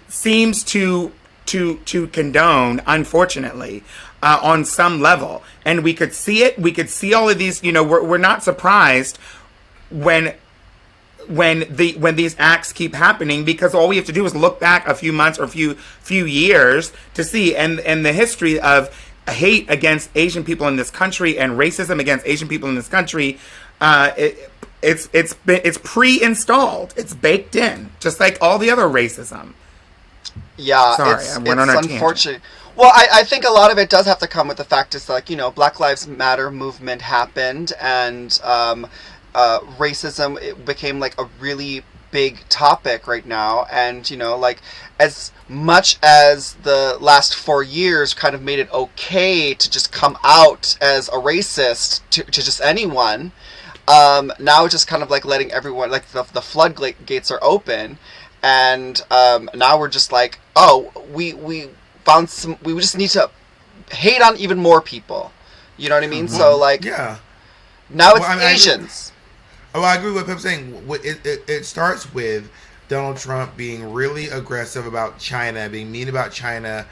seems to condone, unfortunately, on some level. And we could see it. We could see all of these. We're not surprised when these acts keep happening, because all we have to do is look back a few months or few years to see, and the history of hate against Asian people in this country and racism against Asian people in this country. It's pre-installed. It's baked in, just like all the other racism. Yeah, sorry, it's unfortunate. Well, I think a lot of it does have to come with the fact is like, Black Lives Matter movement happened, and racism, it became like a really big topic right now. And as much as the last 4 years kind of made it okay to just come out as a racist to just anyone, now it's just kind of like letting everyone, like the floodgates are open, and now we're just like, oh, we found some, we just need to hate on even more people, you know what I mean? Mm-hmm. So like, yeah, now it's Asians. I agree with Pep's saying. It starts with Donald Trump being really aggressive about China, being mean about China,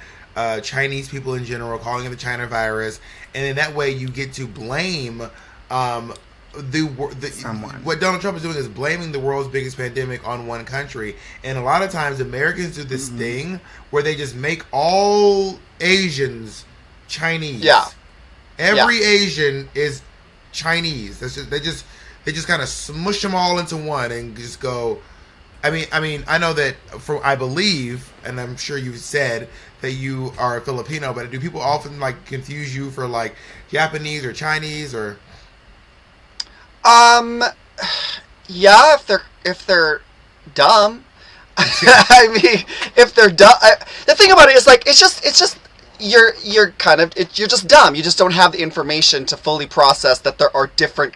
Chinese people in general, calling it the China virus, and in that way you get to blame someone. What Donald Trump is doing is blaming the world's biggest pandemic on one country, and a lot of times Americans do this thing where they just make all Asians Chinese. Yeah, every Asian is Chinese. They just kind of smush them all into one and just go. I mean, I know that I believe, and I'm sure you've said that you are a Filipino, but do people often like confuse you for like Japanese or Chinese or? Yeah, if they're dumb. I mean, if they're dumb, the thing about it is like, it's just you're kind of, you're just dumb. You just don't have the information to fully process that there are different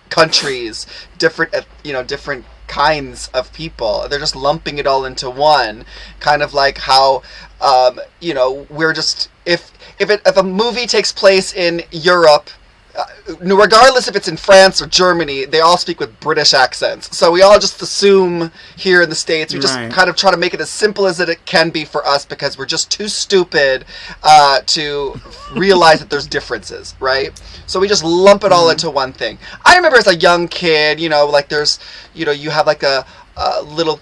countries, different kinds of people. They're just lumping it all into one, kind of like how we're just, if a movie takes place in Europe, regardless if it's in France or Germany, they all speak with British accents. So we all just assume here in the States, we just kind of try to make it as simple as it can be for us, because we're just too stupid to realize that there's differences, right? So we just lump it all into one thing. I remember as a young kid, like there's, you have like a little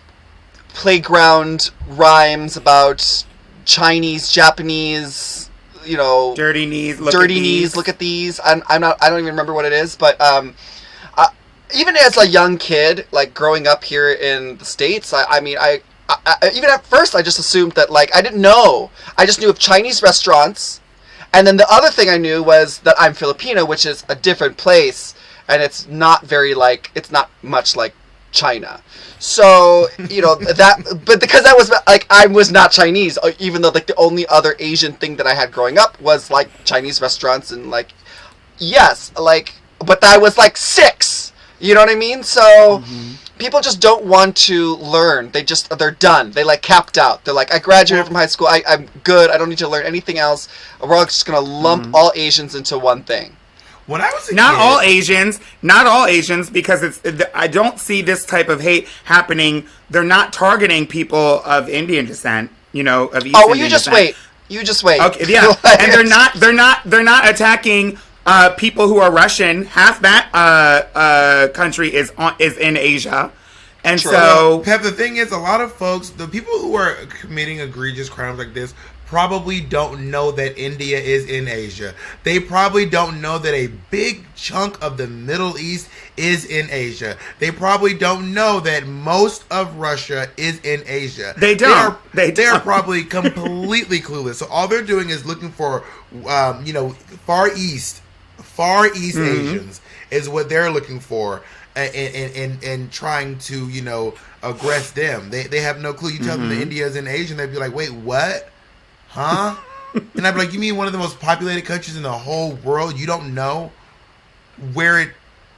playground rhymes about Chinese, Japanese, dirty knees, look at these. I don't even remember what it is, but even as a young kid, like growing up here in the States, I even at first I just assumed that, like, I didn't know. I just knew of Chinese restaurants, and then the other thing I knew was that I'm Filipino, which is a different place, and it's not much like China. So, but because I was like, I was not Chinese, even though like the only other Asian thing that I had growing up was like Chinese restaurants, and like, yes, like, but I was like 6, you know what I mean? So people just don't want to learn. They're done. They like capped out. They're like, I graduated from high school. I'm good. I don't need to learn anything else. We're all just going to lump all Asians into one thing. When I was a not kid, all Asians, because I don't see this type of hate happening. They're not targeting people of Indian descent, of East Indian descent. You just wait. Okay, yeah, and they're not attacking people who are Russian. Half that country is in Asia, and True. so Pep, the thing is, a lot of folks, the people who are committing egregious crimes like this, probably don't know that India is in Asia. They probably don't know that a big chunk of the Middle East is in Asia. They probably don't know that most of Russia is in Asia. They don't. They are probably completely clueless. So all they're doing is looking for, Far East Asians is what they're looking for, and trying to, aggress them. They have no clue. You tell them that India is in Asia, and they'd be like, wait, what? Huh? And I'd be like, you mean one of the most populated countries in the whole world? You don't know where it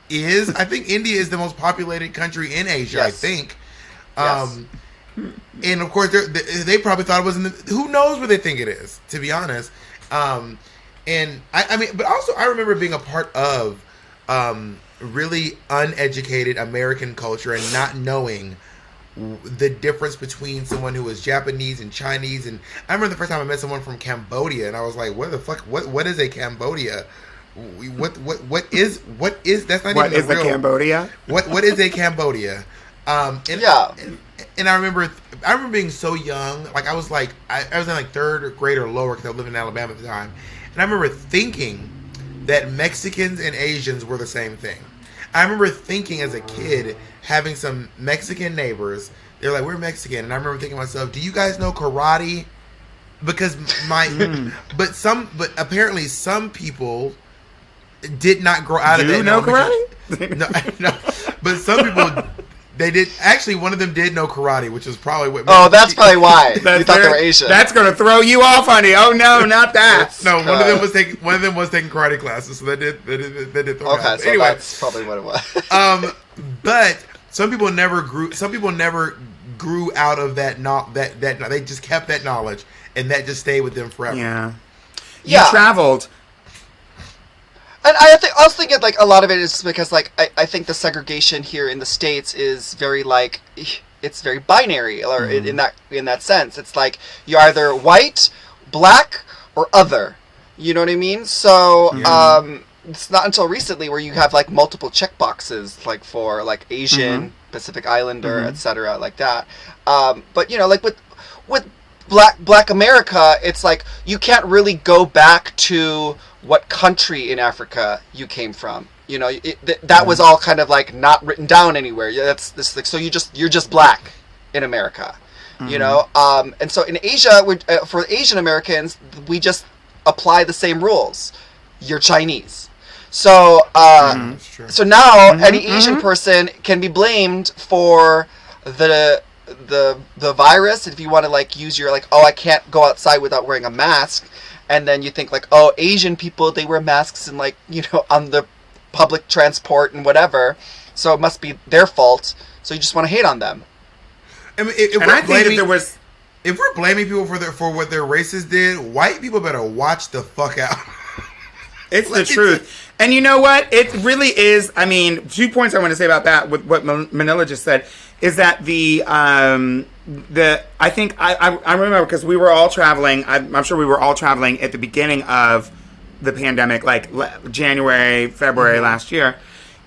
is? I think India is the most populated country in Asia, yes. I think. Yes. And of course, they probably thought it was who knows where they think it is, to be honest. And but also I remember being a part of really uneducated American culture and not knowing the difference between someone who was Japanese and Chinese. And I remember the first time I met someone from Cambodia, and I was like, what the fuck, what is a Cambodia? What is that's not what even is the real Cambodia? What is a Cambodia? And I remember being so young, like I was in like third grade or lower because I lived in Alabama at the time, and I remember thinking that Mexicans and Asians were the same thing. I remember thinking as a kid, having some Mexican neighbors, they're like, we're Mexican. And I remember thinking to myself, do you guys know karate? Because but apparently some people did not grow out of that. Do you know karate? No, but some people, they did. Actually, one of them did know karate, which is probably what. Oh, that's probably why. You thought they were Asian. That's going to throw you off, honey. Oh no, not that. No, one of them was taking karate classes, so they did throw me off. Okay, so anyway, that's probably what it was. But some people never grew out of that. That they just kept that knowledge, and that just stayed with them forever. Yeah. You traveled. And I was thinking like a lot of it is because like I think the segregation here in the States is very like it's very binary, or in that sense it's like you're either white, black, or other. You know what I mean? So it's not until recently where you have like multiple checkboxes like for like Asian, Pacific Islander, etc. like that. But like with Black America, it's like you can't really go back to what country in Africa you came from. That was all kind of like not written down anywhere. That's this like, so you're just black in America, and so in Asia, for Asian Americans, we just apply the same rules. You're Chinese, so so now any Asian person can be blamed for the virus. If you want to like use your like, I can't go outside without wearing a mask. And then you think like, Asian people, they wear masks and like, on the public transport and whatever. So it must be their fault. So you just want to hate on them. I mean, if we're blaming people for what their races did, white people better watch the fuck out. It's the truth. And you know what? It really is. I mean, 2 points I want to say about that with what Manila just said is that I think I remember because we were all traveling. I'm sure we were all traveling at the beginning of the pandemic, like January, February last year.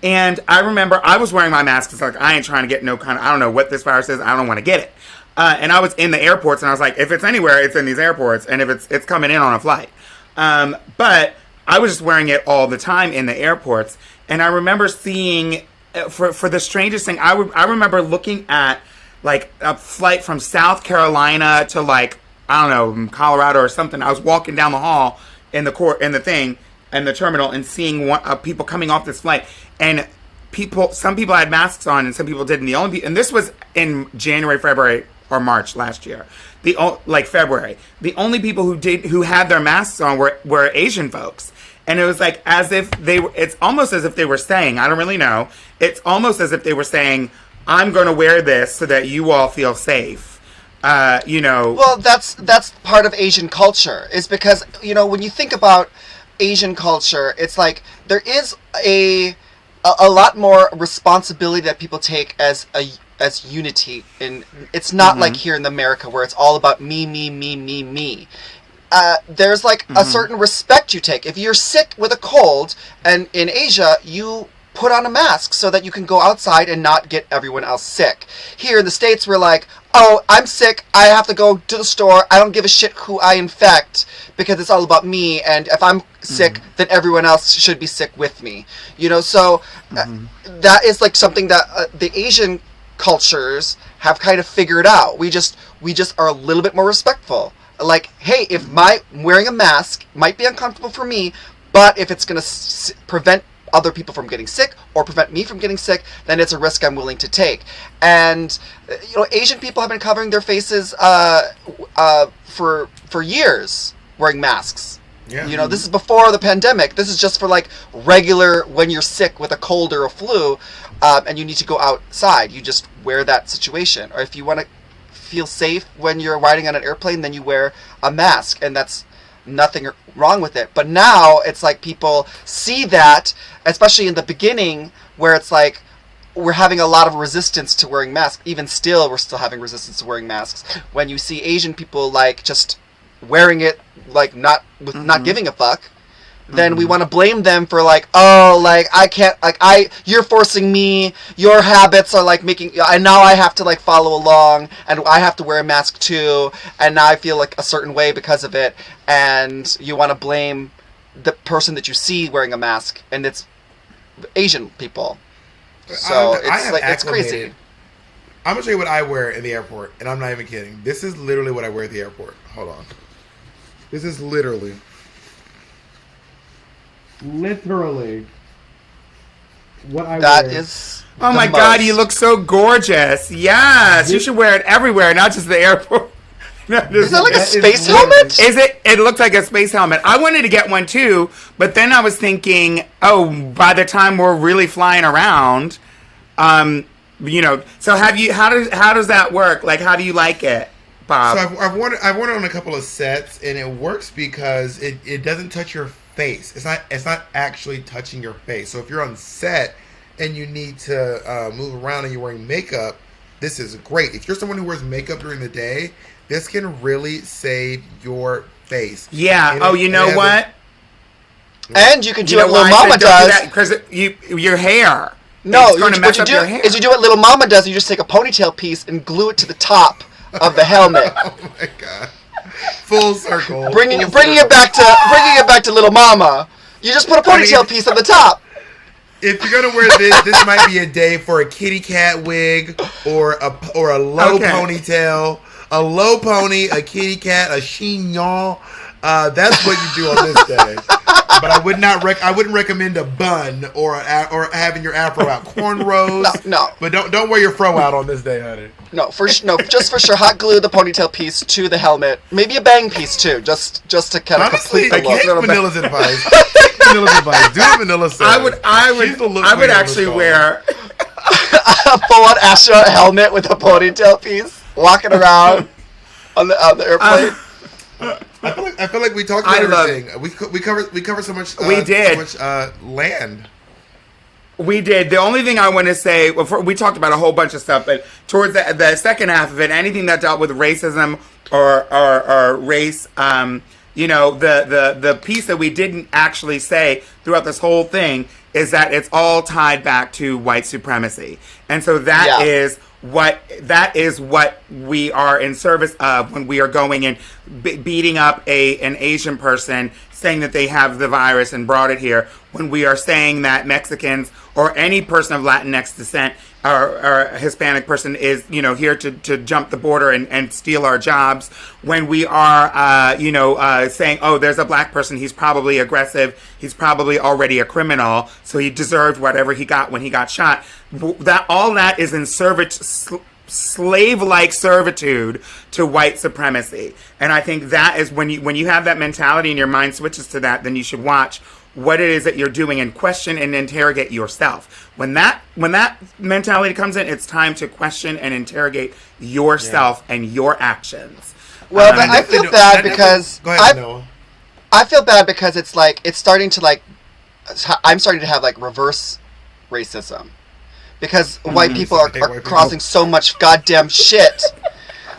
And I remember I was wearing my mask. It's like, I ain't trying to get no kind of, I don't know what this virus is. I don't want to get it. And I was in the airports and I was like, if it's anywhere, it's in these airports. And if it's coming in on a flight. But I was just wearing it all the time in the airports. And I remember seeing, for the strangest thing, I remember looking at like a flight from South Carolina to like, I don't know, Colorado or something. I was walking down the hall in the terminal and seeing people coming off this flight. And some people had masks on and some people didn't. And this was in January, February, or March last year. February. The only people who had their masks on were Asian folks. And it was like it's almost as if they were saying, I don't really know. It's almost as if they were saying, I'm going to wear this so that you all feel safe. Well, that's part of Asian culture. Is because, when you think about Asian culture, it's like there is a lot more responsibility that people take as unity. And it's not like here in America where it's all about me, me, me, me, me. There's like a certain respect you take. If you're sick with a cold, and in Asia, you put on a mask so that you can go outside and not get everyone else sick. Here in the States, we're like, oh, I'm sick, I have to go to the store, I don't give a shit who I infect, because it's all about me, and if I'm sick, then everyone else should be sick with me. You know, so that is like something that the Asian cultures have kind of figured out. We just are a little bit more respectful. Like, hey, if wearing a mask might be uncomfortable for me, but if it's going to prevent other people from getting sick or prevent me from getting sick, then it's a risk I'm willing to take. And you know, Asian people have been covering their faces for years wearing masks. Yeah. You know, this is before the pandemic. This is just for like regular when you're sick with a cold or a flu, and you need to go outside. You just wear that situation. Or if you want to feel safe when you're riding on an airplane, then you wear a mask, and that's nothing wrong with it. But now it's like people see that, especially in the beginning, where it's like we're having a lot of resistance to wearing masks. Even still, we're still having resistance to wearing masks. When you see Asian people like just wearing it, like not giving a fuck, then we want to blame them for like, oh, like I can't, like you're forcing me, your habits are like making, and now I have to like follow along, and I have to wear a mask too, and now I feel like a certain way because of it, and you want to blame the person that you see wearing a mask, and it's Asian people. So it's crazy. I'm gonna show you what I wear in the airport, and I'm not even kidding. This is literally what I wear at the airport. Hold on. This is literally what I wear. That is. Oh my God, you look so gorgeous. Yes, you should wear it everywhere, not just the airport. Is that like a space helmet? Is it? It looks like a space helmet. I wanted to get one too, but then I was thinking, oh, by the time we're really flying around, you know. So have you? How does that work? Like, how do you like it, Bob? So I've worn it on a couple of sets, and it works because it doesn't touch your face. It's not actually touching your face. So if you're on set and you need to move around and you're wearing makeup, this is great. If you're someone who wears makeup during the day, this can really save your face. Yeah. Oh, you know what? And you can do what Lil Mama does. Because your hair. No, what you do is you do what Lil Mama does. You just take a ponytail piece and glue it to the top of the helmet. Oh my God. Full circle. Bringing it back to Lil Mama. You just put a ponytail piece on the top. If you're gonna wear this might be a day for a kitty cat wig or a low ponytail, a low pony, a kitty cat, a chignon. That's what you do on this day. But I wouldn't recommend a bun or having your afro out. Cornrows. No. But don't wear your fro out on this day, honey. No, just for sure. Hot glue the ponytail piece to the helmet. Maybe a bang piece too, just to kind of complete the look. Take Vanilla's advice. Vanilla's advice. Do what Vanilla says. I would actually wear a full-on Astra helmet with a ponytail piece, walking around on the airplane. I feel like we talked about everything. We covered so much. We did so much land. We did. The only thing I want to say, we talked about a whole bunch of stuff, but towards the second half of it, anything that dealt with racism or race, you know, the piece that we didn't actually say throughout this whole thing is that it's all tied back to white supremacy, and so that is what we are in service of when we are going and beating up an Asian person, saying that they have the virus and brought it here, when we are saying that Mexicans or any person of Latinx descent or a Hispanic person is, you know, here to jump the border and steal our jobs, when we are, saying, oh, there's a black person, he's probably aggressive, he's probably already a criminal, so he deserved whatever he got when he got shot. All that is in slave-like servitude to white supremacy. And I think that is when you have that mentality and your mind switches to that, then you should watch what it is that you're doing and question and interrogate yourself. When that mentality comes in, it's time to question and interrogate yourself and your actions. Well, I feel bad because I feel bad because it's like I'm starting to have like reverse racism because white people are causing so much goddamn shit.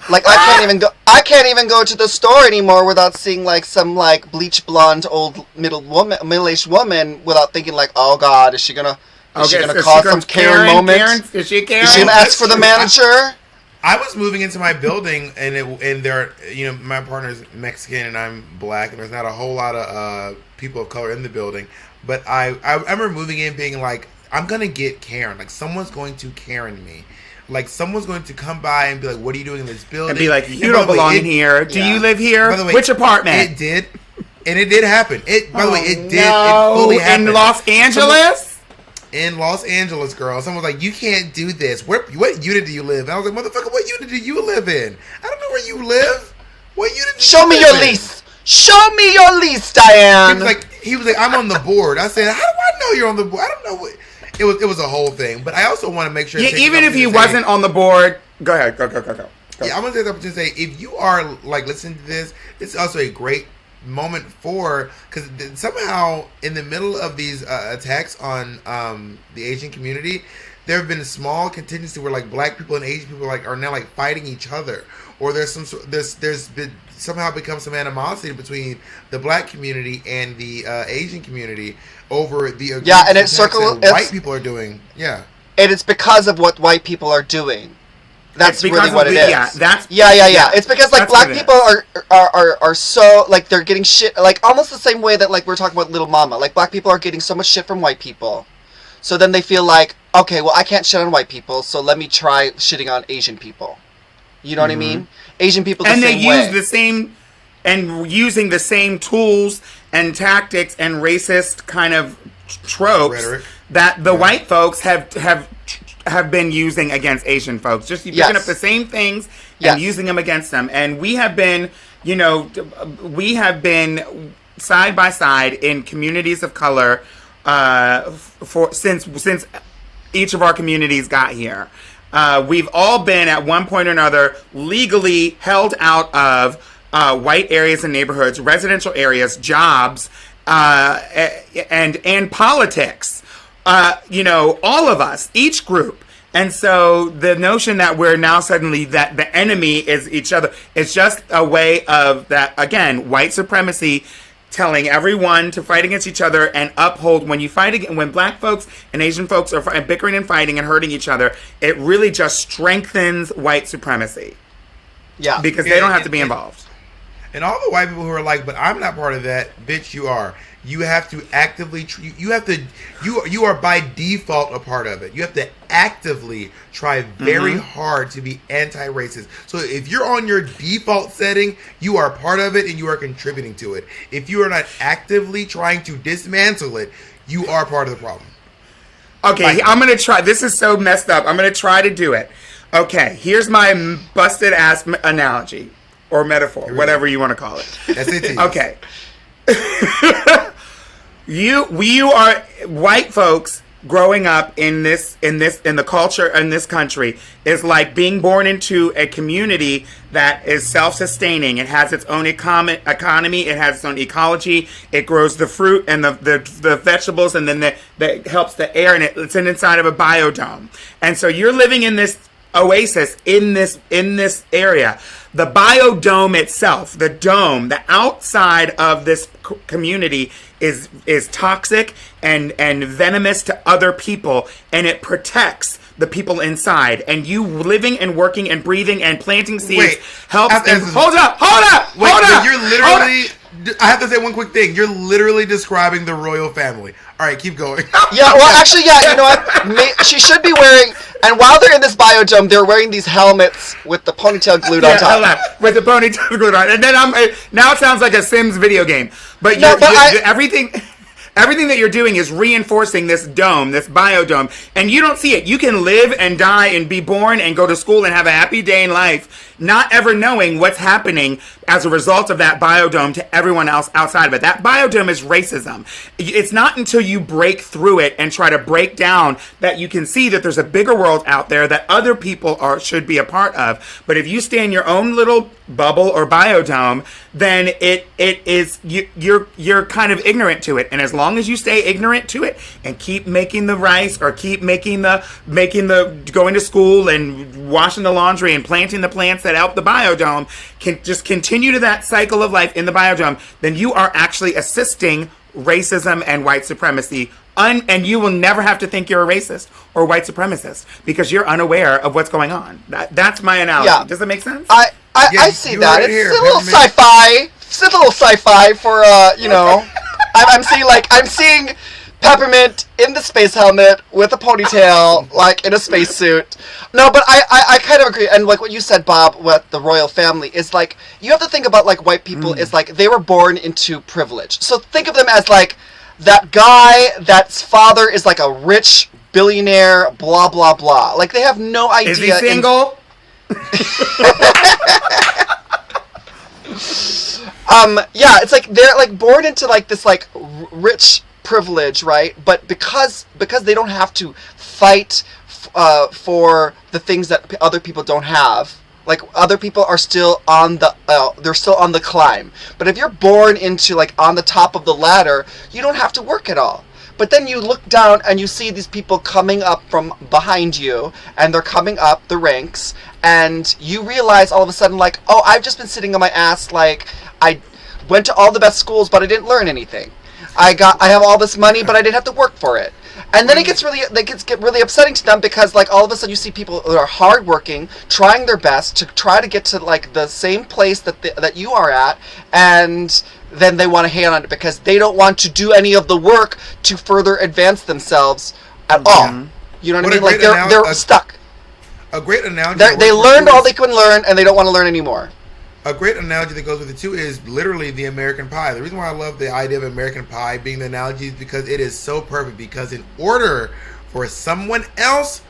Like I can't even go to the store anymore without seeing like some like bleach blonde old middle-aged woman without thinking like, oh God, is she gonna Is she Okay, gonna so cause she some goes, Karen moment? Is she Karen? Is she gonna ask for the manager? I was moving into my building, and there, my partner's Mexican and I'm black, and there's not a whole lot of people of color in the building. But I remember moving in, being like, I'm gonna get Karen. Like, someone's going to Karen me. Like, someone's going to come by and be like, "What are you doing in this building?" And be like, "You don't belong in here. Do you live here? By the way, which apartment?" It did, and it did happen. By the way, it did. No. It fully happened In Los Angeles. In Los Angeles, girl. Someone was like, "You can't do this. What unit do you live in?" I was like, "Motherfucker, what unit do you live in? I don't know where you live. What unit do Show you me live your in?" lease. Show me your lease, Diane. He was like, "I'm on the board." I said, "How do I know you're on the board? I don't know what." It was a whole thing. But I also want to make sure. Yeah, even if he wasn't on the board, go ahead. Go. Yeah, I'm gonna say if you are like listening to this, it's also a great moment because somehow in the middle of these attacks on the Asian community, there have been small contingencies where like black people and Asian people are now like fighting each other, or there's been somehow become some animosity between the black community and the Asian community over the and white people are doing. Yeah, and it's because of what white people are doing. That's really what it is. Yeah, It's because like black people are so like they're getting shit like almost the same way that like we're talking about Lil Mama. Like black people are getting so much shit from white people, so then they feel like, okay, well I can't shit on white people, so let me try shitting on Asian people. You know what I mean? Asian people the same way. And they use the same and using the same tools and tactics and racist kind of tropes rhetoric that the white folks have been using against Asian folks. Just picking up the same things and using them against them. And we have been, side by side in communities of color since each of our communities got here. We've all been at one point or another legally held out of white areas and neighborhoods, residential areas, jobs, and politics. All of us, each group. And so the notion that we're now suddenly that the enemy is each other is just a way of that, again, white supremacy telling everyone to fight against each other and uphold when black folks and Asian folks are bickering and fighting and hurting each other, it really just strengthens white supremacy. Yeah. Because they don't have to be involved. And all the white people who are like, but I'm not part of that, bitch, you are. You have to actively, you are by default a part of it. You have to actively try very hard to be anti-racist. So if you're on your default setting, you are part of it and you are contributing to it. If you are not actively trying to dismantle it, you are part of the problem. Okay, I'm going to try. This is so messed up. I'm going to try to do it. Okay, here's my busted ass analogy or metaphor, whatever you want to call it. That's it. Okay. You are white folks growing up in the culture in this country is like being born into a community that is self-sustaining. It has its own economy. It has its own ecology. It grows the fruit and the vegetables, and then that helps the air, and it's inside of a biodome. And so you're living in this oasis in this area. The biodome itself, the dome, the outside of this community is toxic and venomous to other people, and it protects the people inside. And you living and working and breathing and planting seeds helps. Hold up! You're literally. I have to say one quick thing. You're literally describing the royal family. All right, keep going. Yeah, well, actually, you know what? She should be wearing, and while they're in this biodome, they're wearing these helmets with the ponytail glued on top. With the ponytail glued on. And then now it sounds like a Sims video game. But everything that you're doing is reinforcing this dome, this biodome, and you don't see it. You can live and die and be born and go to school and have a happy day in life, not ever knowing what's happening as a result of that biodome to everyone else outside of it. That biodome is racism. It's not until you break through it and try to break down that you can see that there's a bigger world out there that other people should be a part of. But if you stay in your own little bubble or biodome, then you're kind of ignorant to it. And as long as you stay ignorant to it and keep making the rice or keep making the going to school and washing the laundry and planting the plants that help the biodome, can just continue to that cycle of life in the biodome, then you are actually assisting racism and white supremacy. And you will never have to think you're a racist or white supremacist because you're unaware of what's going on. That's my analogy. Yeah. Does it make sense? I see that. It's a little sci-fi. It's a little sci-fi for you know. I'm seeing Peppermint in the space helmet with a ponytail, like in a spacesuit. No, but I kind of agree. And like what you said, Bob, with the royal family is like you have to think about like white people is like they were born into privilege. So think of them as like that guy that's father is like a rich billionaire, blah blah blah. Like they have no idea. Is he single? Yeah, it's like they're like born into like this like rich privilege, right? But because they don't have to fight for the things that other people don't have. Like other people are still on the they're still on the climb. But if you're born into like on the top of the ladder, you don't have to work at all. But then you look down and you see these people coming up from behind you, and they're coming up the ranks, and you realize all of a sudden like, oh, I've just been sitting on my ass, like I went to all the best schools but I didn't learn anything. I have all this money but I didn't have to work for it. And then it gets really upsetting to them because like all of a sudden you see people who are hardworking, trying their best to try to get to like the same place that you are at, and then they want to hate on it because they don't want to do any of the work to further advance themselves at all. You know what I mean? Like they're stuck. A great analogy. They learned all they can learn and they don't want to learn anymore. A great analogy that goes with it too is literally the American Pie. The reason why I love the idea of American Pie being the analogy is because it is so perfect. Because in order for someone else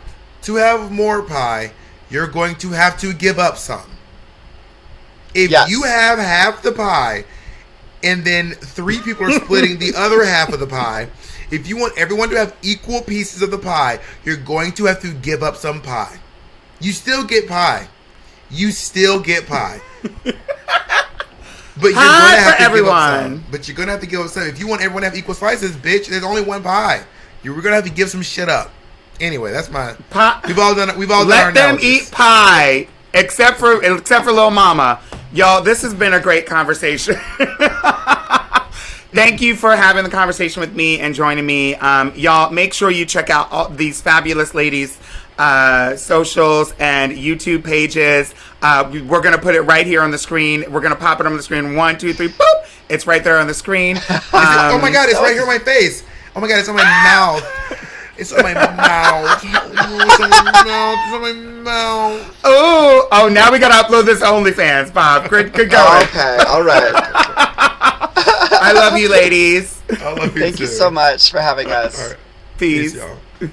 to have more pie, you're going to have to give up some. If you have half the pie and then 3 people are splitting the other half of the pie, if you want everyone to have equal pieces of the pie, you're going to have to give up some pie. You still get pie. You still get pie. But you're gonna have to give up some. But you're gonna have to give up some. If you want everyone to have equal slices, bitch, there's only one pie. We're gonna have to give some shit up. Anyway, that's my pie. We've all done our Let them eat pie, except for Lil Mama. Y'all, this has been a great conversation. Thank you for having the conversation with me and joining me. Y'all, make sure you check out all these fabulous ladies' socials and YouTube pages. We're going to put it right here on the screen. We're going to pop it on the screen. 1, 2, 3, boop. It's right there on the screen. Oh my God, it's right here on my face. Oh my God, it's on my mouth. It's on my mouth. It's on my mouth. It's on my mouth. Oh, now we got to upload this to OnlyFans, Bob. Good going. Okay, all right. I love you, ladies. I love you Thank you so much for having us. All right. Peace. Peace, y'all.